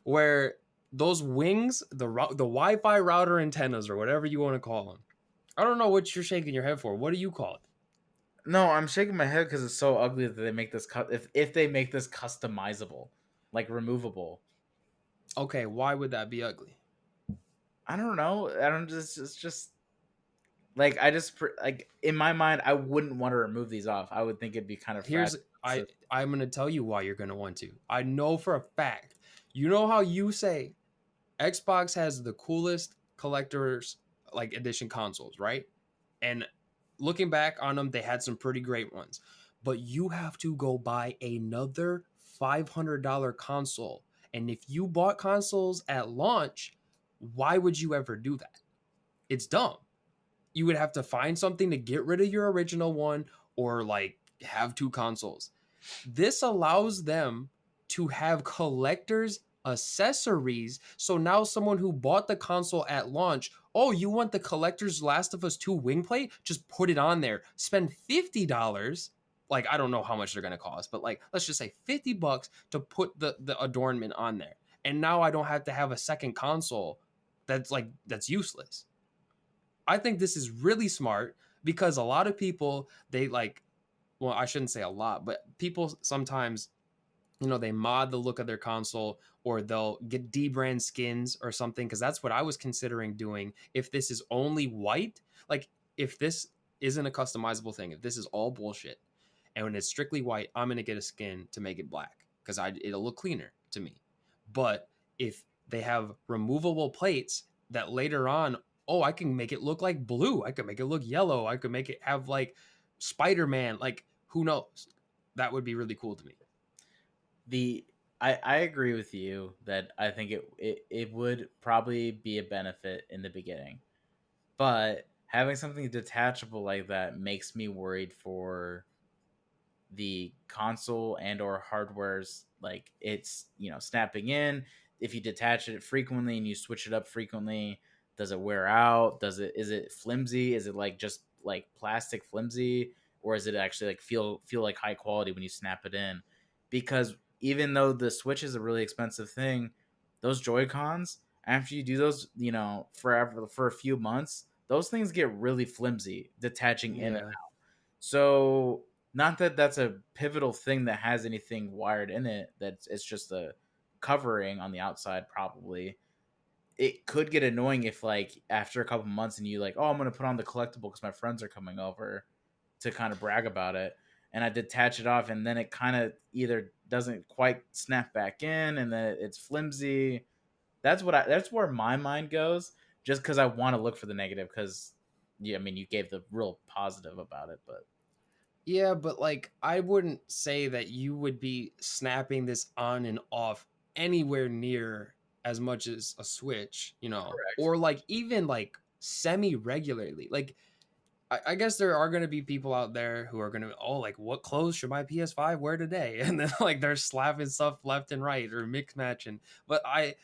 where those wings, the Wi-Fi router antennas or whatever you want to call them. I don't know what you're shaking your head for. What do you call it? no, I'm shaking my head because it's so ugly that they make this if they make this customizable, like removable. Okay, why would that be ugly? I don't know. I don't just it's just like like in my mind, I wouldn't want to remove these off. I would think it'd be kind of Here's fragile. I'm gonna tell you why you're gonna want to. I know for a fact. You know how you say Xbox has the coolest collectors like edition consoles, right? And looking back on them, they had some pretty great ones. But you have to go buy another $500 console And if you bought consoles at launch, why would you ever do that? It's dumb. You would have to find something to get rid of your original one, or like have two consoles. This allows them to have collectors accessories. So now someone who bought the console at launch, oh, you want the collector's Last of Us 2 wing plate? Just put it on there. Spend $50. Like, I don't know how much they're going to cost, but like, let's just say $50 to put the adornment on there. And now I don't have to have a second console that's useless. I think this is really smart because a lot of people, they like, well, I shouldn't say a lot, but people sometimes, they mod the look of their console, or they'll get debrand skins or something, because that's what I was considering doing if this is only white. Like, if this isn't a customizable thing, if this is all bullshit and when it's strictly white, I'm going to get a skin to make it black because it'll look cleaner to me. But if they have removable plates that later on, oh, I can make it look like blue, I could make it look yellow, I could make it have like Spider-Man, like, who knows? That would be really cool to me. I agree with you that I think it would probably be a benefit in the beginning, but having something detachable like that makes me worried for the console and or hardware's, like, it's snapping in. If you detach it frequently and you switch it up frequently, does it wear out? Is it flimsy? Is it like just like plastic flimsy, or is it actually like feel like high quality when you snap it in? Because even though the Switch is a really expensive thing, those Joy Cons, after you do those forever for a few months, those things get really flimsy detaching in. Yeah. So, not that that's a pivotal thing that has anything wired in it, that it's just a covering on the outside. Probably it could get annoying if, like, after a couple months and you like, oh, I'm gonna put on the collectible because my friends are coming over to kind of brag about it, and I detach it off, and then it kind of either doesn't quite snap back in, and then it's flimsy. That's where my mind goes, just because I want to look for the negative. Because, yeah, I mean, you gave the real positive about it, but Yeah, but like, I wouldn't say that you would be snapping this on and off anywhere near as much as a Switch, correct. or like even like semi regularly. Like, I guess there are going to be people out there who are going to, oh, like, what clothes should my PS5 wear today? And then like they're slapping stuff left and right or mix matching. But I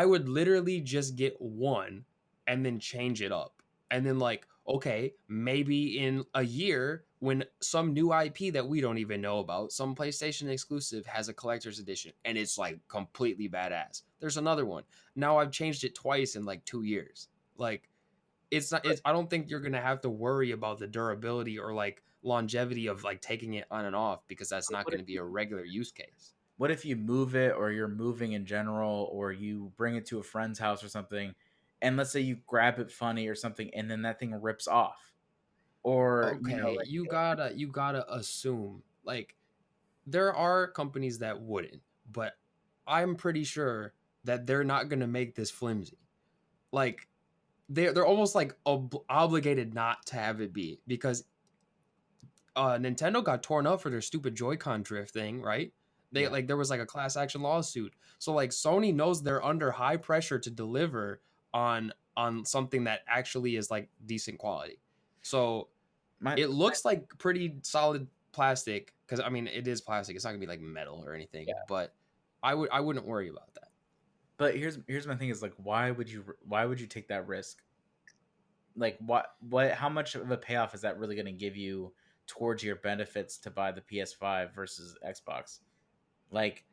would literally just get one and then change it up. And then, like, okay, maybe in a year when some new IP that we don't even know about, some PlayStation exclusive has a collector's edition and it's like completely badass. There's another one. Now I've changed it twice in like 2 years. Like, it's not But it's I don't think you're going to have to worry about the durability or like longevity of like taking it on and off, because that's not what going if to be a regular use case. you move it, or you're moving in general, or you bring it to a friend's house or something, and let's say you grab it funny or something, and then that thing rips off, or Okay, like, you gotta assume, like, there are companies that wouldn't, but I'm pretty sure that they're not gonna make this flimsy. Like, they're almost like obligated not to have it be, because Nintendo got torn up for their stupid Joy-Con drift thing, right? They yeah. like, there was like a class action lawsuit. So like, Sony knows they're under high pressure to deliver on something that actually is like decent quality. So My it looks like pretty solid plastic, because I mean, it is plastic. It's not gonna be like metal or anything, Yeah. but I wouldn't worry about that. But here's my thing is, like, why would you take that risk? Like, what how much of a payoff is that really going to give you towards your benefits to buy the PS5 versus Xbox? Like,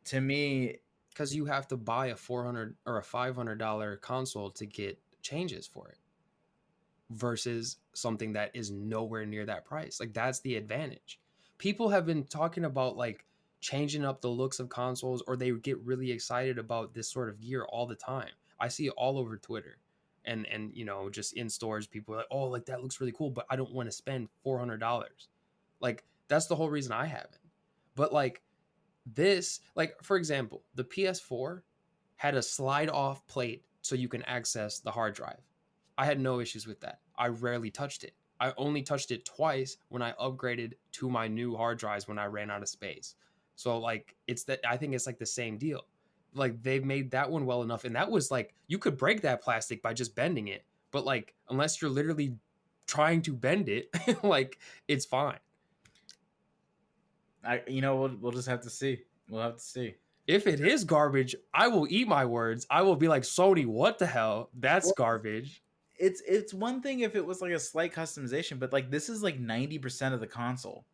to me, Because you have to buy a $400 or a $500 console to get changes for it, versus something that is nowhere near that price. Like, that's the advantage. People have been talking about like changing up the looks of consoles, or they get really excited about this sort of gear all the time. I see it all over Twitter, and just in stores, people are like, oh, like, that looks really cool, but I don't want to spend $400. Like, that's the whole reason I haven't. But like, this, like, for example, the PS4 had a slide off plate so you can access the hard drive. I had no issues with that. I rarely touched it. I only touched it twice when I upgraded to my new hard drives when I ran out of space. So like it's that I think it's like the same deal. Like they made that one well enough, and that was like you could break that plastic by just bending it, but like unless you're literally trying to bend it, like it's fine. We'll just have to see. We'll have to see. If it is garbage, I will eat my words. I will be like, Sony, what the hell? That's Well, garbage. it's one thing if it was like a slight customization, but like this is like 90% of the console.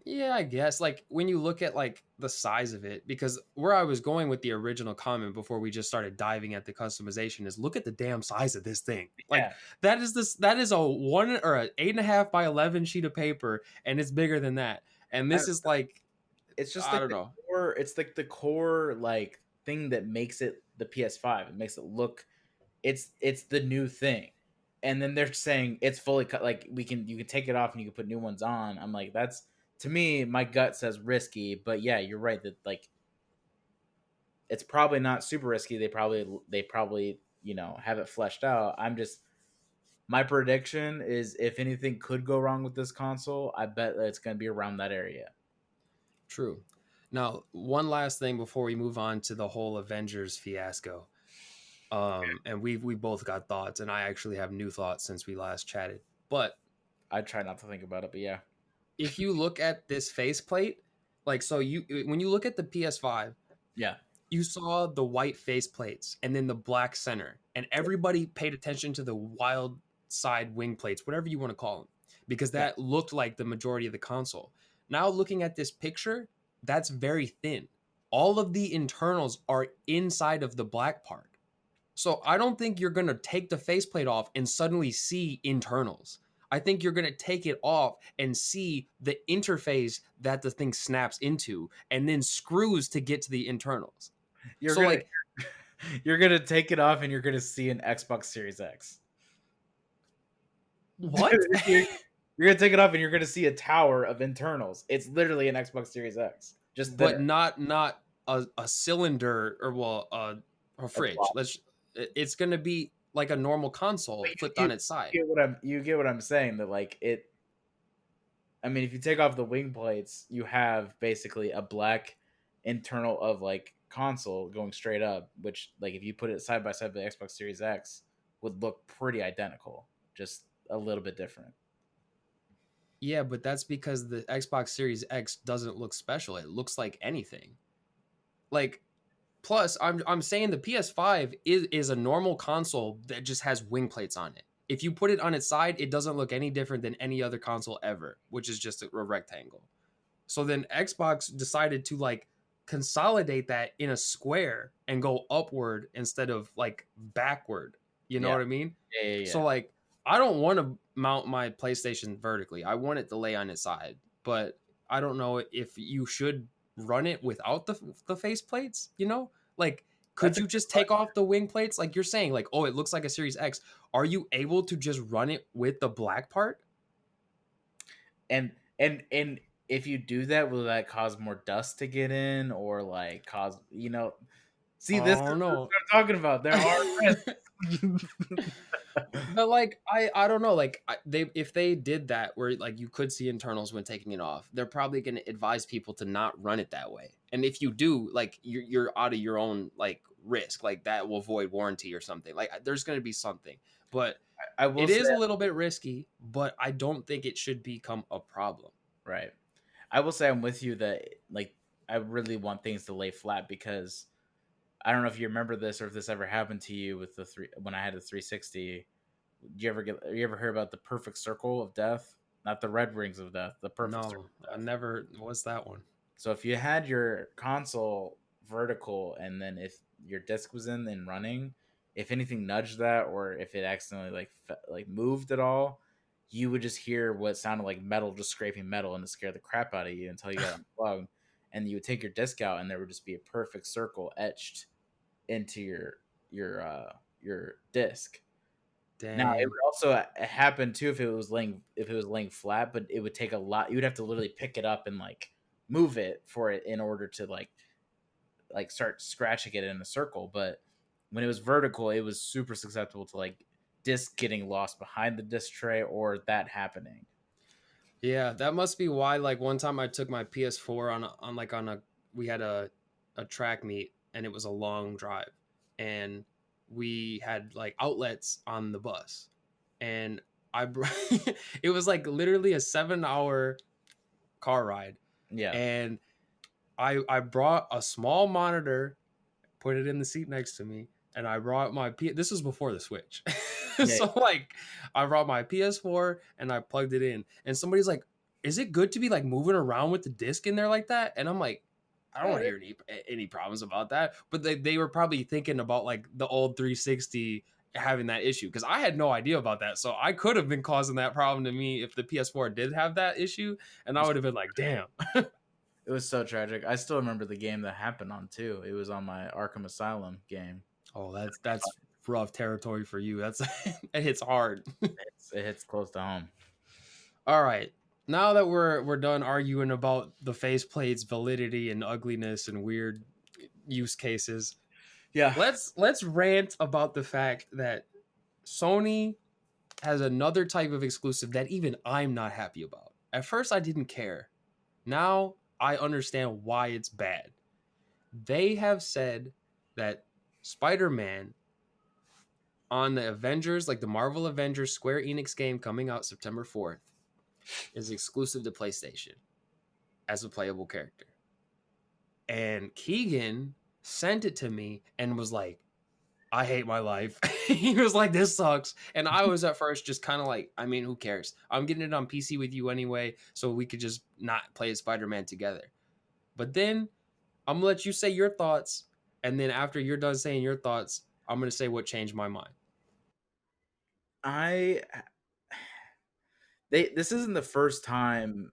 Yeah, I guess. Like when you look at like the size of it, because where I was going with the original comment before we just started diving at the customization is look at the damn size of this thing. Like Yeah, that is a 8.5 by 11 sheet of paper, and it's bigger than that. And I, this is like it's just I like don't know. it's like the core like thing that makes it the PS5. It makes it look it's the new thing. And then they're saying it's fully cut, like you can take it off and you can put new ones on. I'm like, that's, to me, my gut says risky, but yeah, you're right that like it's probably not super risky. They probably have it fleshed out. My prediction is if anything could go wrong with this console, I bet that it's going to be around that area. True. Now, one last thing before we move on to the whole Avengers fiasco. And we both got thoughts, and I actually have new thoughts since we last chatted. But I try not to think about it, but yeah. if you look at this faceplate, like so when you look at the PS5, Yeah. you saw the white faceplates and then the black center, and everybody paid attention to the wild side wing plates, whatever you want to call them, because Yeah. that looked like the majority of the console. Now looking at this picture, that's very thin. All of the internals are inside of the black part. So I don't think you're going to take the faceplate off and suddenly see internals. I think you're going to take it off and see the interface that the thing snaps into and then screws to get to the internals. You're So gonna like you're gonna take it off and you're gonna see an Xbox Series X. what? you're, you're gonna take it off and you're gonna see a tower of internals. It's literally an Xbox Series X, just But thinner. not a cylinder or a A fridge. block. It's going to be like a normal console But flipped on its side. you get what I'm saying, that like it. I mean, if you take off the wing plates, you have basically a black internal of like console going straight up, which like if you put it side by side with the Xbox Series X would look pretty identical, just a little bit different. Yeah, but that's because the Xbox Series X doesn't look special. It looks like anything. Like plus I'm saying the PS5 is a normal console that just has wing plates on it. If you put it on its side, it doesn't look any different than any other console ever, which is just a rectangle. So then Xbox decided to like consolidate that in a square and go upward instead of like backward. You know Yeah, what I mean? yeah. So like I don't want to mount my PlayStation vertically. I want it to lay on its side, but I don't know if you should run it without the face plates, you know? Like could That's a you just take off the wing plates like you're saying like oh it looks like a Series X. Are you able to just run it with the black part? and if you do that, will that cause more dust to get in or like cause see, this is Oh no. what I'm talking about. There are risks. But like I don't know like they if they did that where like you could see internals when taking it off, they're probably going to advise people to not run it that way. And if you do, like you're out of your own like risk, like that will void warranty or something. Like there's going to be something. But I will it say, is a little bit risky, but I don't think it should become a problem. right. I will say I'm with you that like I really want things to lay flat because I don't know if you remember this or if this ever happened to you with the three when I had the 360. You ever heard about the perfect circle of death? Not the red rings of death, the perfect circle No, of I death. never what's that one? So if you had your console vertical and then if your disc was in and running, if anything nudged that or if it accidentally like moved at all, you would just hear what sounded like metal just scraping metal and it scared the crap out of you until you got unplugged. And you would take your disc out and there would just be a perfect circle etched into your disc. Now it Dang. would also happen too if it was laying flat, but it would take a lot. You would have to literally pick it up and like move it for it in order to like start scratching it in a circle. But when it was vertical, it was super susceptible to like disc getting lost behind the disc tray or that happening. Yeah, that must be why. Like one time I took my PS4 we had a track meet and it was a long drive, and we had like outlets on the bus, and it was like literally a 7 hour car ride, Yeah. and I brought a small monitor, put it in the seat next to me, and I brought this was before the Switch. Yeah. So like I brought my PS4 and I plugged it in. And somebody's like, "Is it good to be like moving around with the disc in there like that?" And I'm like, I don't Yeah, hear any problems about that. But they were probably thinking about like the old 360 having that issue, because I had no idea about that. So I could have been causing that problem to me if the PS4 did have that issue, and I would have been like, "Damn." it was so tragic. I still remember the game that happened on too. It was on my Arkham Asylum game. Oh, that's rough territory for you. That's it hits hard. It hits close to home. All right. Now that we're done arguing about the faceplate's validity and ugliness and weird use cases, Yeah. let's rant about the fact that Sony has another type of exclusive that even I'm not happy about. At first I didn't care. Now I understand why it's bad. They have said that Spider-Man on the Avengers, like the Marvel Avengers Square Enix game coming out September 4th, is exclusive to PlayStation as a playable character. And Keegan sent it to me and was like, I hate my life. He was like, this sucks. And I was at first just kind of like, I mean, who cares? I'm getting it on PC with you anyway, so we could just not play Spider-Man together. But then I'm gonna let you say your thoughts. And then after you're done saying your thoughts, I'm gonna say what changed my mind. I this isn't the first time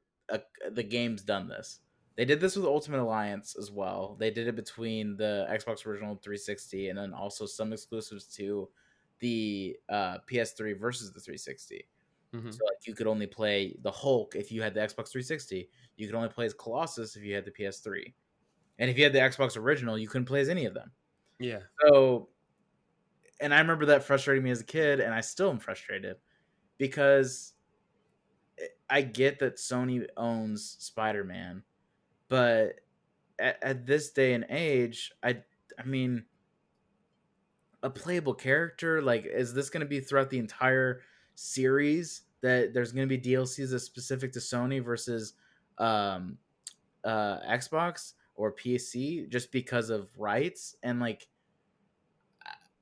the game's done this. They did this with Ultimate Alliance as well. They did it between the Xbox original 360 and then also some exclusives to the PS3 versus the 360. Mm-hmm. So like you could only play the Hulk if you had the Xbox 360. You could only play as Colossus if you had the PS3. And if you had the Xbox original, you couldn't play as any of them. Yeah. So, and I remember that frustrating me as a kid, and I still am frustrated because I get that Sony owns Spider-Man, but at this day and age, I mean, a playable character, like, is this going to be throughout the entire series that there's going to be DLCs that's specific to Sony versus um, Xbox or PC just because of rights? And like,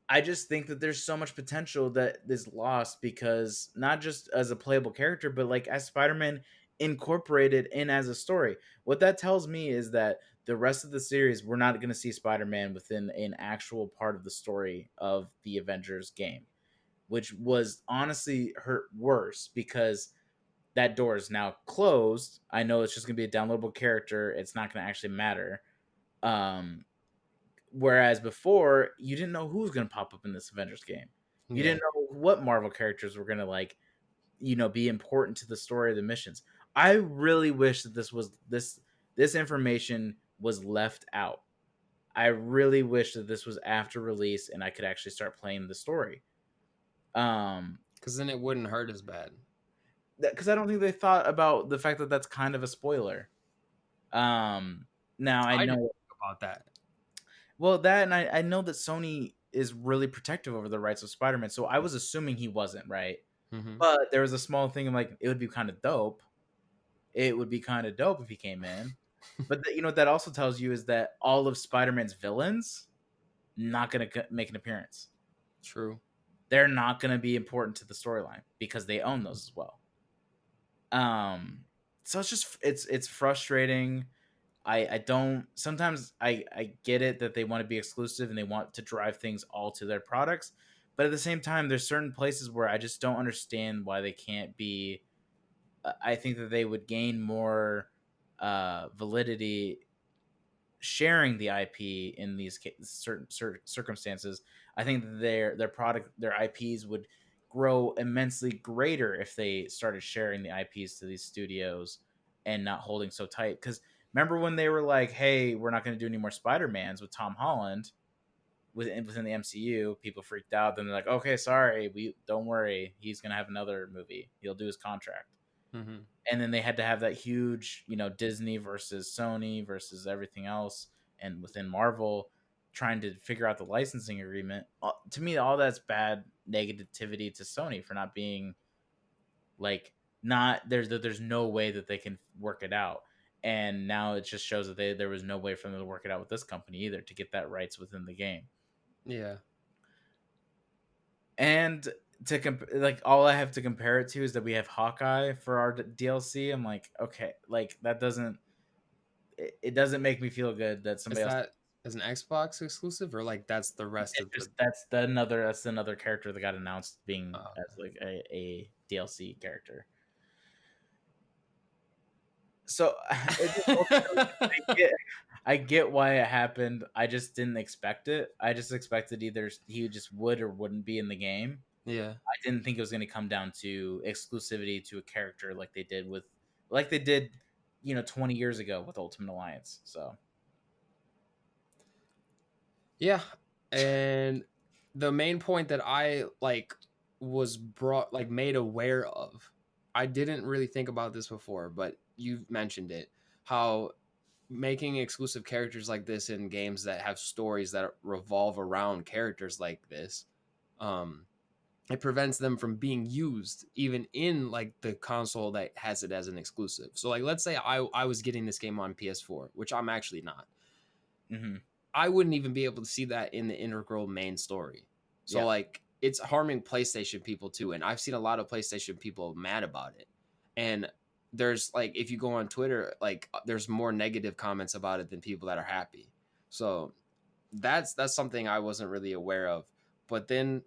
I just think that there's so much potential that is lost because not just as a playable character, but like as Spider-Man incorporated in as a story. What that tells me is that the rest of the series, we're not going to see Spider-Man within an actual part of the story of the Avengers game, which was honestly hurt worse because that door is now closed. I know it's just going to be a downloadable character. It's not going to actually matter. Um, Whereas before, you didn't know who was going to pop up in this Avengers game. You Yeah. didn't know what Marvel characters were going to like, be important to the story of the missions. I really wish that this information was left out. I really wish that this was after release and I could actually start playing the story. Because then it wouldn't hurt as bad. Because I don't think they thought about the fact that that's kind of a spoiler. Um, Now I I didn't know. think about that. Well, that and I know that Sony is really protective over the rights of Spider-Man, so I was assuming he wasn't, right? Mm-hmm. But there was a small thing of like, it would be kind of dope. It would be kind of dope if he came in. But what that also tells you is that all of Spider-Man's villains not going to make an appearance. True. They're not going to be important to the storyline because they own those as well. So it's frustrating. I don't sometimes I get it that they want to be exclusive and they want to drive things all to their products, but at the same time there's certain places where I just don't understand why they can't be. I think that they would gain more validity sharing the IP in these certain circumstances. I think that their IPs would grow immensely greater if they started sharing the IPs to these studios and not holding so tight. Because remember when they were like, "Hey, we're not going to do any more Spider-Mans with Tom Holland within the MCU," people freaked out. Then they're like, "Okay, sorry, we don't worry, he's going to have another movie. He'll do his contract." Mhm. And then they had to have that huge, Disney versus Sony versus everything else, and within Marvel, trying to figure out the licensing agreement. To me, all that's bad negativity to Sony for not being like not there's no way that they can work it out. And now it just shows that there was no way for them to work it out with this company either to get that rights within the game. Yeah. And like all I have to compare it to is that we have Hawkeye for our DLC. I'm like, okay, like that doesn't it doesn't make me feel good that Is somebody else. that as an Xbox exclusive, or like that's the rest It of the? just that's another character that got announced being as like a DLC character. So it just I get why it happened. I just didn't expect it. I just expected either he just would or wouldn't be in the game. Yeah. I didn't think it was going to come down to exclusivity to a character like they did 20 years ago with Ultimate Alliance. So Yeah. And the main point that I like was brought like made aware of. I didn't really think about this before, but you've mentioned it. How making exclusive characters like this in games that have stories that revolve around characters like this, um it prevents them from being used even in like the console that has it as an exclusive. So like let's say I was getting this game on PS4, which I'm actually not. mhm. I wouldn't even be able to see that in the integral main story. So Yeah, like it's harming PlayStation people too, and I've seen a lot of PlayStation people mad about it. And there's like if you go on Twitter, like there's more negative comments about it than people that are happy. So that's something I wasn't really aware of. But then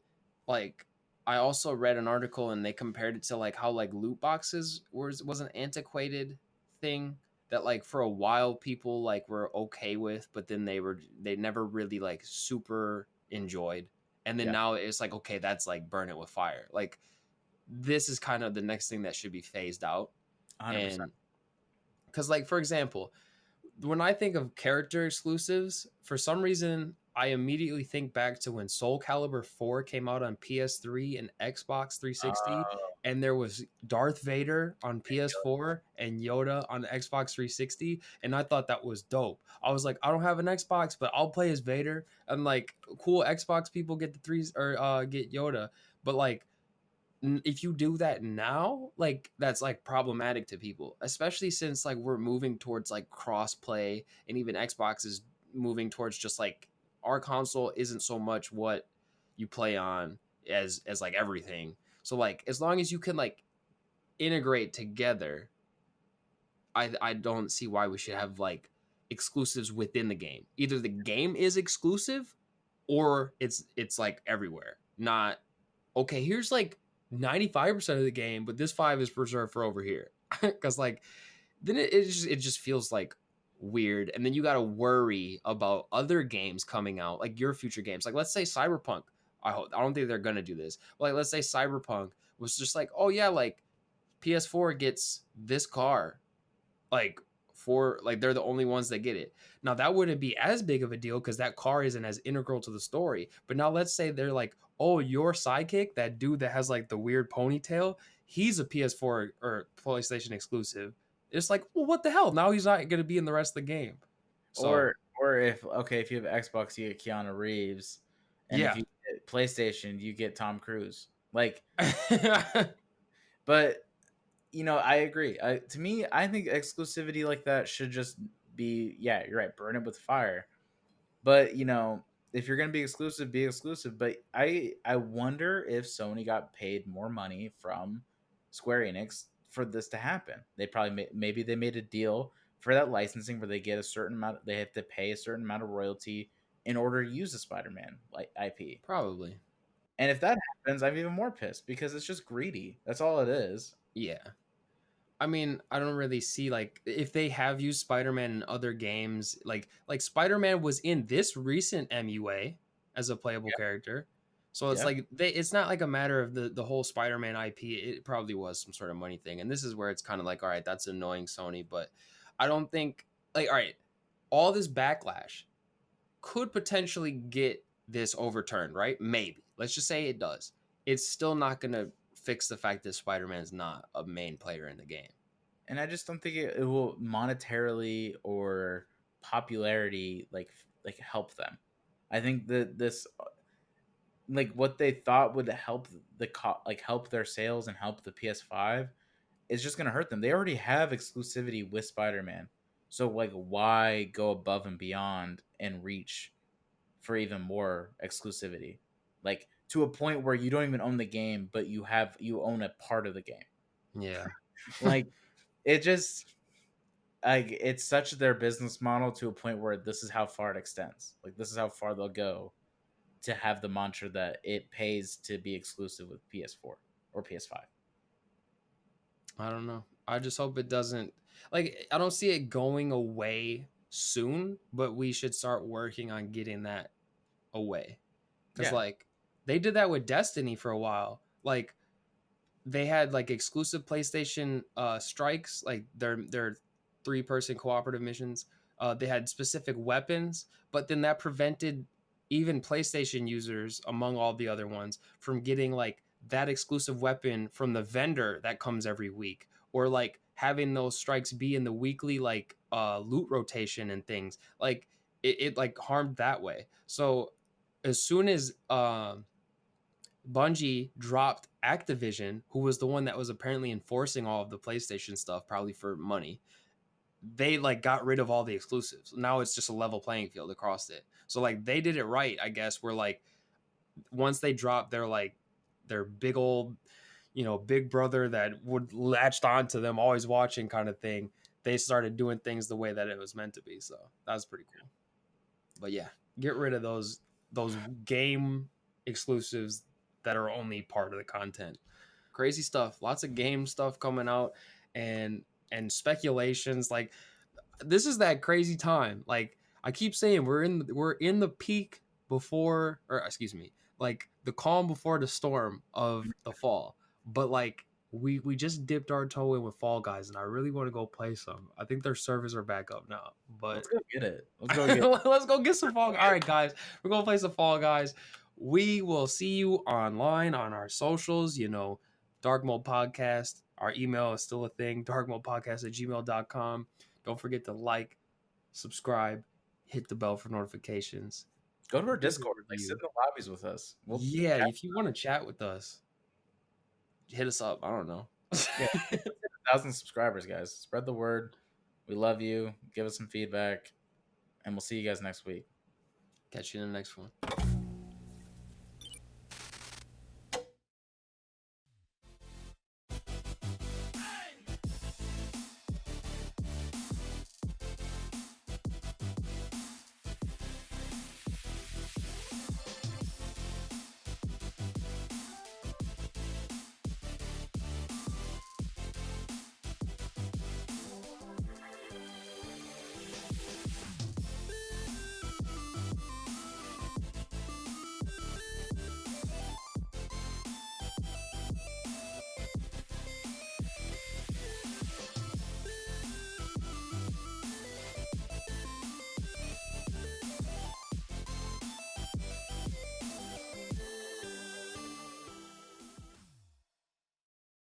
like I also read an article and they compared it to like how like loot boxes was an antiquated thing that like for a while people like were okay with, but then they never really like super enjoyed. And then yeah, now it's like okay, that's like burn it with fire. Like this is kind of the next thing that should be phased out. 100%. And because like for example, when I think of character exclusives, for some reason, I immediately think back to when Soul Calibur 4 came out on PS3 and Xbox 360, Uh, and there was Darth Vader on PS4 and Yoda on the Xbox 360, and I thought that was dope. I was like, I don't have an Xbox, but I'll play as Vader. And like, cool Xbox people get the threes or get Yoda, but like if you do that now, like that's like problematic to people, especially since like we're moving towards like cross play, and even Xbox is moving towards just like our console isn't so much what you play on as like everything. So like as long as you can like integrate together, I don't see why we should have like exclusives within the game. Either the game is exclusive or it's like everywhere. Not okay, here's like 95% of the game, but this 5 is reserved for over here. Cuz like then it just feels like weird, and then you got to worry about other games coming out, like your future games. Like let's say Cyberpunk. I don't think they're going to do this. But like let's say Cyberpunk was just like, "Oh yeah, like PS4 gets this car like for like they're the only ones that get it." Now that wouldn't be as big of a deal because that car isn't as integral to the story. But now let's say they're like, oh, your sidekick, that dude that has like the weird ponytail, he's a PS4 or PlayStation exclusive. It's like, well, what the hell? Now he's not going to be in the rest of the game. So or if you have Xbox, you get Keanu Reeves, and if yeah. you get PlayStation, you get Tom Cruise. Like, but I agree. To me, I think exclusivity like that should just be, yeah, you're right, burn it with fire. But if you're gonna be exclusive, be exclusive. But I wonder if Sony got paid more money from Square Enix for this to happen. They probably maybe they made a deal for that licensing where they get a certain amount. They have to pay a certain amount of royalty in order to use the Spider-Man like IP. Probably. And if that happens, I'm even more pissed because it's just greedy. That's all it is. Yeah. I mean, I don't really see like if they have used Spider-Man in other games, like Spider-Man was in this recent MUA as a playable character. So it's Yeah. like it's not like a matter of the whole Spider-Man IP. It probably was some sort of money thing. And this is where it's kind of like, all right, that's annoying Sony, but I don't think like all right, all this backlash could potentially get this overturned, right? Maybe. Let's just say it does. It's still not going to fix the fact that Spider-Man's not a main player in the game. And I just don't think it will monetarily or popularity like help them. I think that this like what they thought would help help their sales and help the PS5 is just gonna hurt them. They already have exclusivity with Spider-Man, so like why go above and beyond and reach for even more exclusivity, like to a point where you don't even own the game, but you own a part of the game. Yeah. Like it just like it's such their business model to a point where this is how far it extends. Like this is how far they'll go to have the mantra that it pays to be exclusive with PS4 or PS5. I don't know. I just hope it doesn't, like, I don't see it going away soon, but we should start working on getting that away. Because, Yeah. like, they did that with Destiny for a while. Like, they had like exclusive PlayStation strikes, like their 3-person cooperative missions. They had specific weapons, but then that prevented even PlayStation users, among all the other ones, from getting like that exclusive weapon from the vendor that comes every week, or like having those strikes be in the weekly like loot rotation and things. Like it like harmed that way. So as soon as Bungie dropped Activision, who was the one that was apparently enforcing all of the PlayStation stuff, probably for money, they like got rid of all the exclusives. Now it's just a level playing field across it. So like they did it right, I guess. Where like once they dropped their big old, big brother that would latched onto them, always watching kind of thing, they started doing things the way that it was meant to be. So that was pretty cool. But yeah, get rid of those game exclusives that are only part of the content. Crazy stuff. Lots of game stuff coming out, and speculations. Like this is that crazy time. Like I keep saying, we're in the peak before, or excuse me, like the calm before the storm of the fall. But like we just dipped our toe in with Fall Guys, and I really want to go play some. I think their servers are back up now. But Let's go get it. Let's go get it. let's go get some Fall Guys. All right, guys, we're gonna play some Fall Guys. We will see you online on our socials. Dark Mode Podcast. Our email is still a thing, darkmodepodcast@gmail.com. Don't forget to like, subscribe, hit the bell for notifications. Go to our Discord. Like sit in the lobbies with us. Yeah, if you want to chat with us, hit us up. I don't know. Yeah, 1,000 subscribers, guys. Spread the word. We love you. Give us some feedback, and we'll see you guys next week. Catch you in the next one.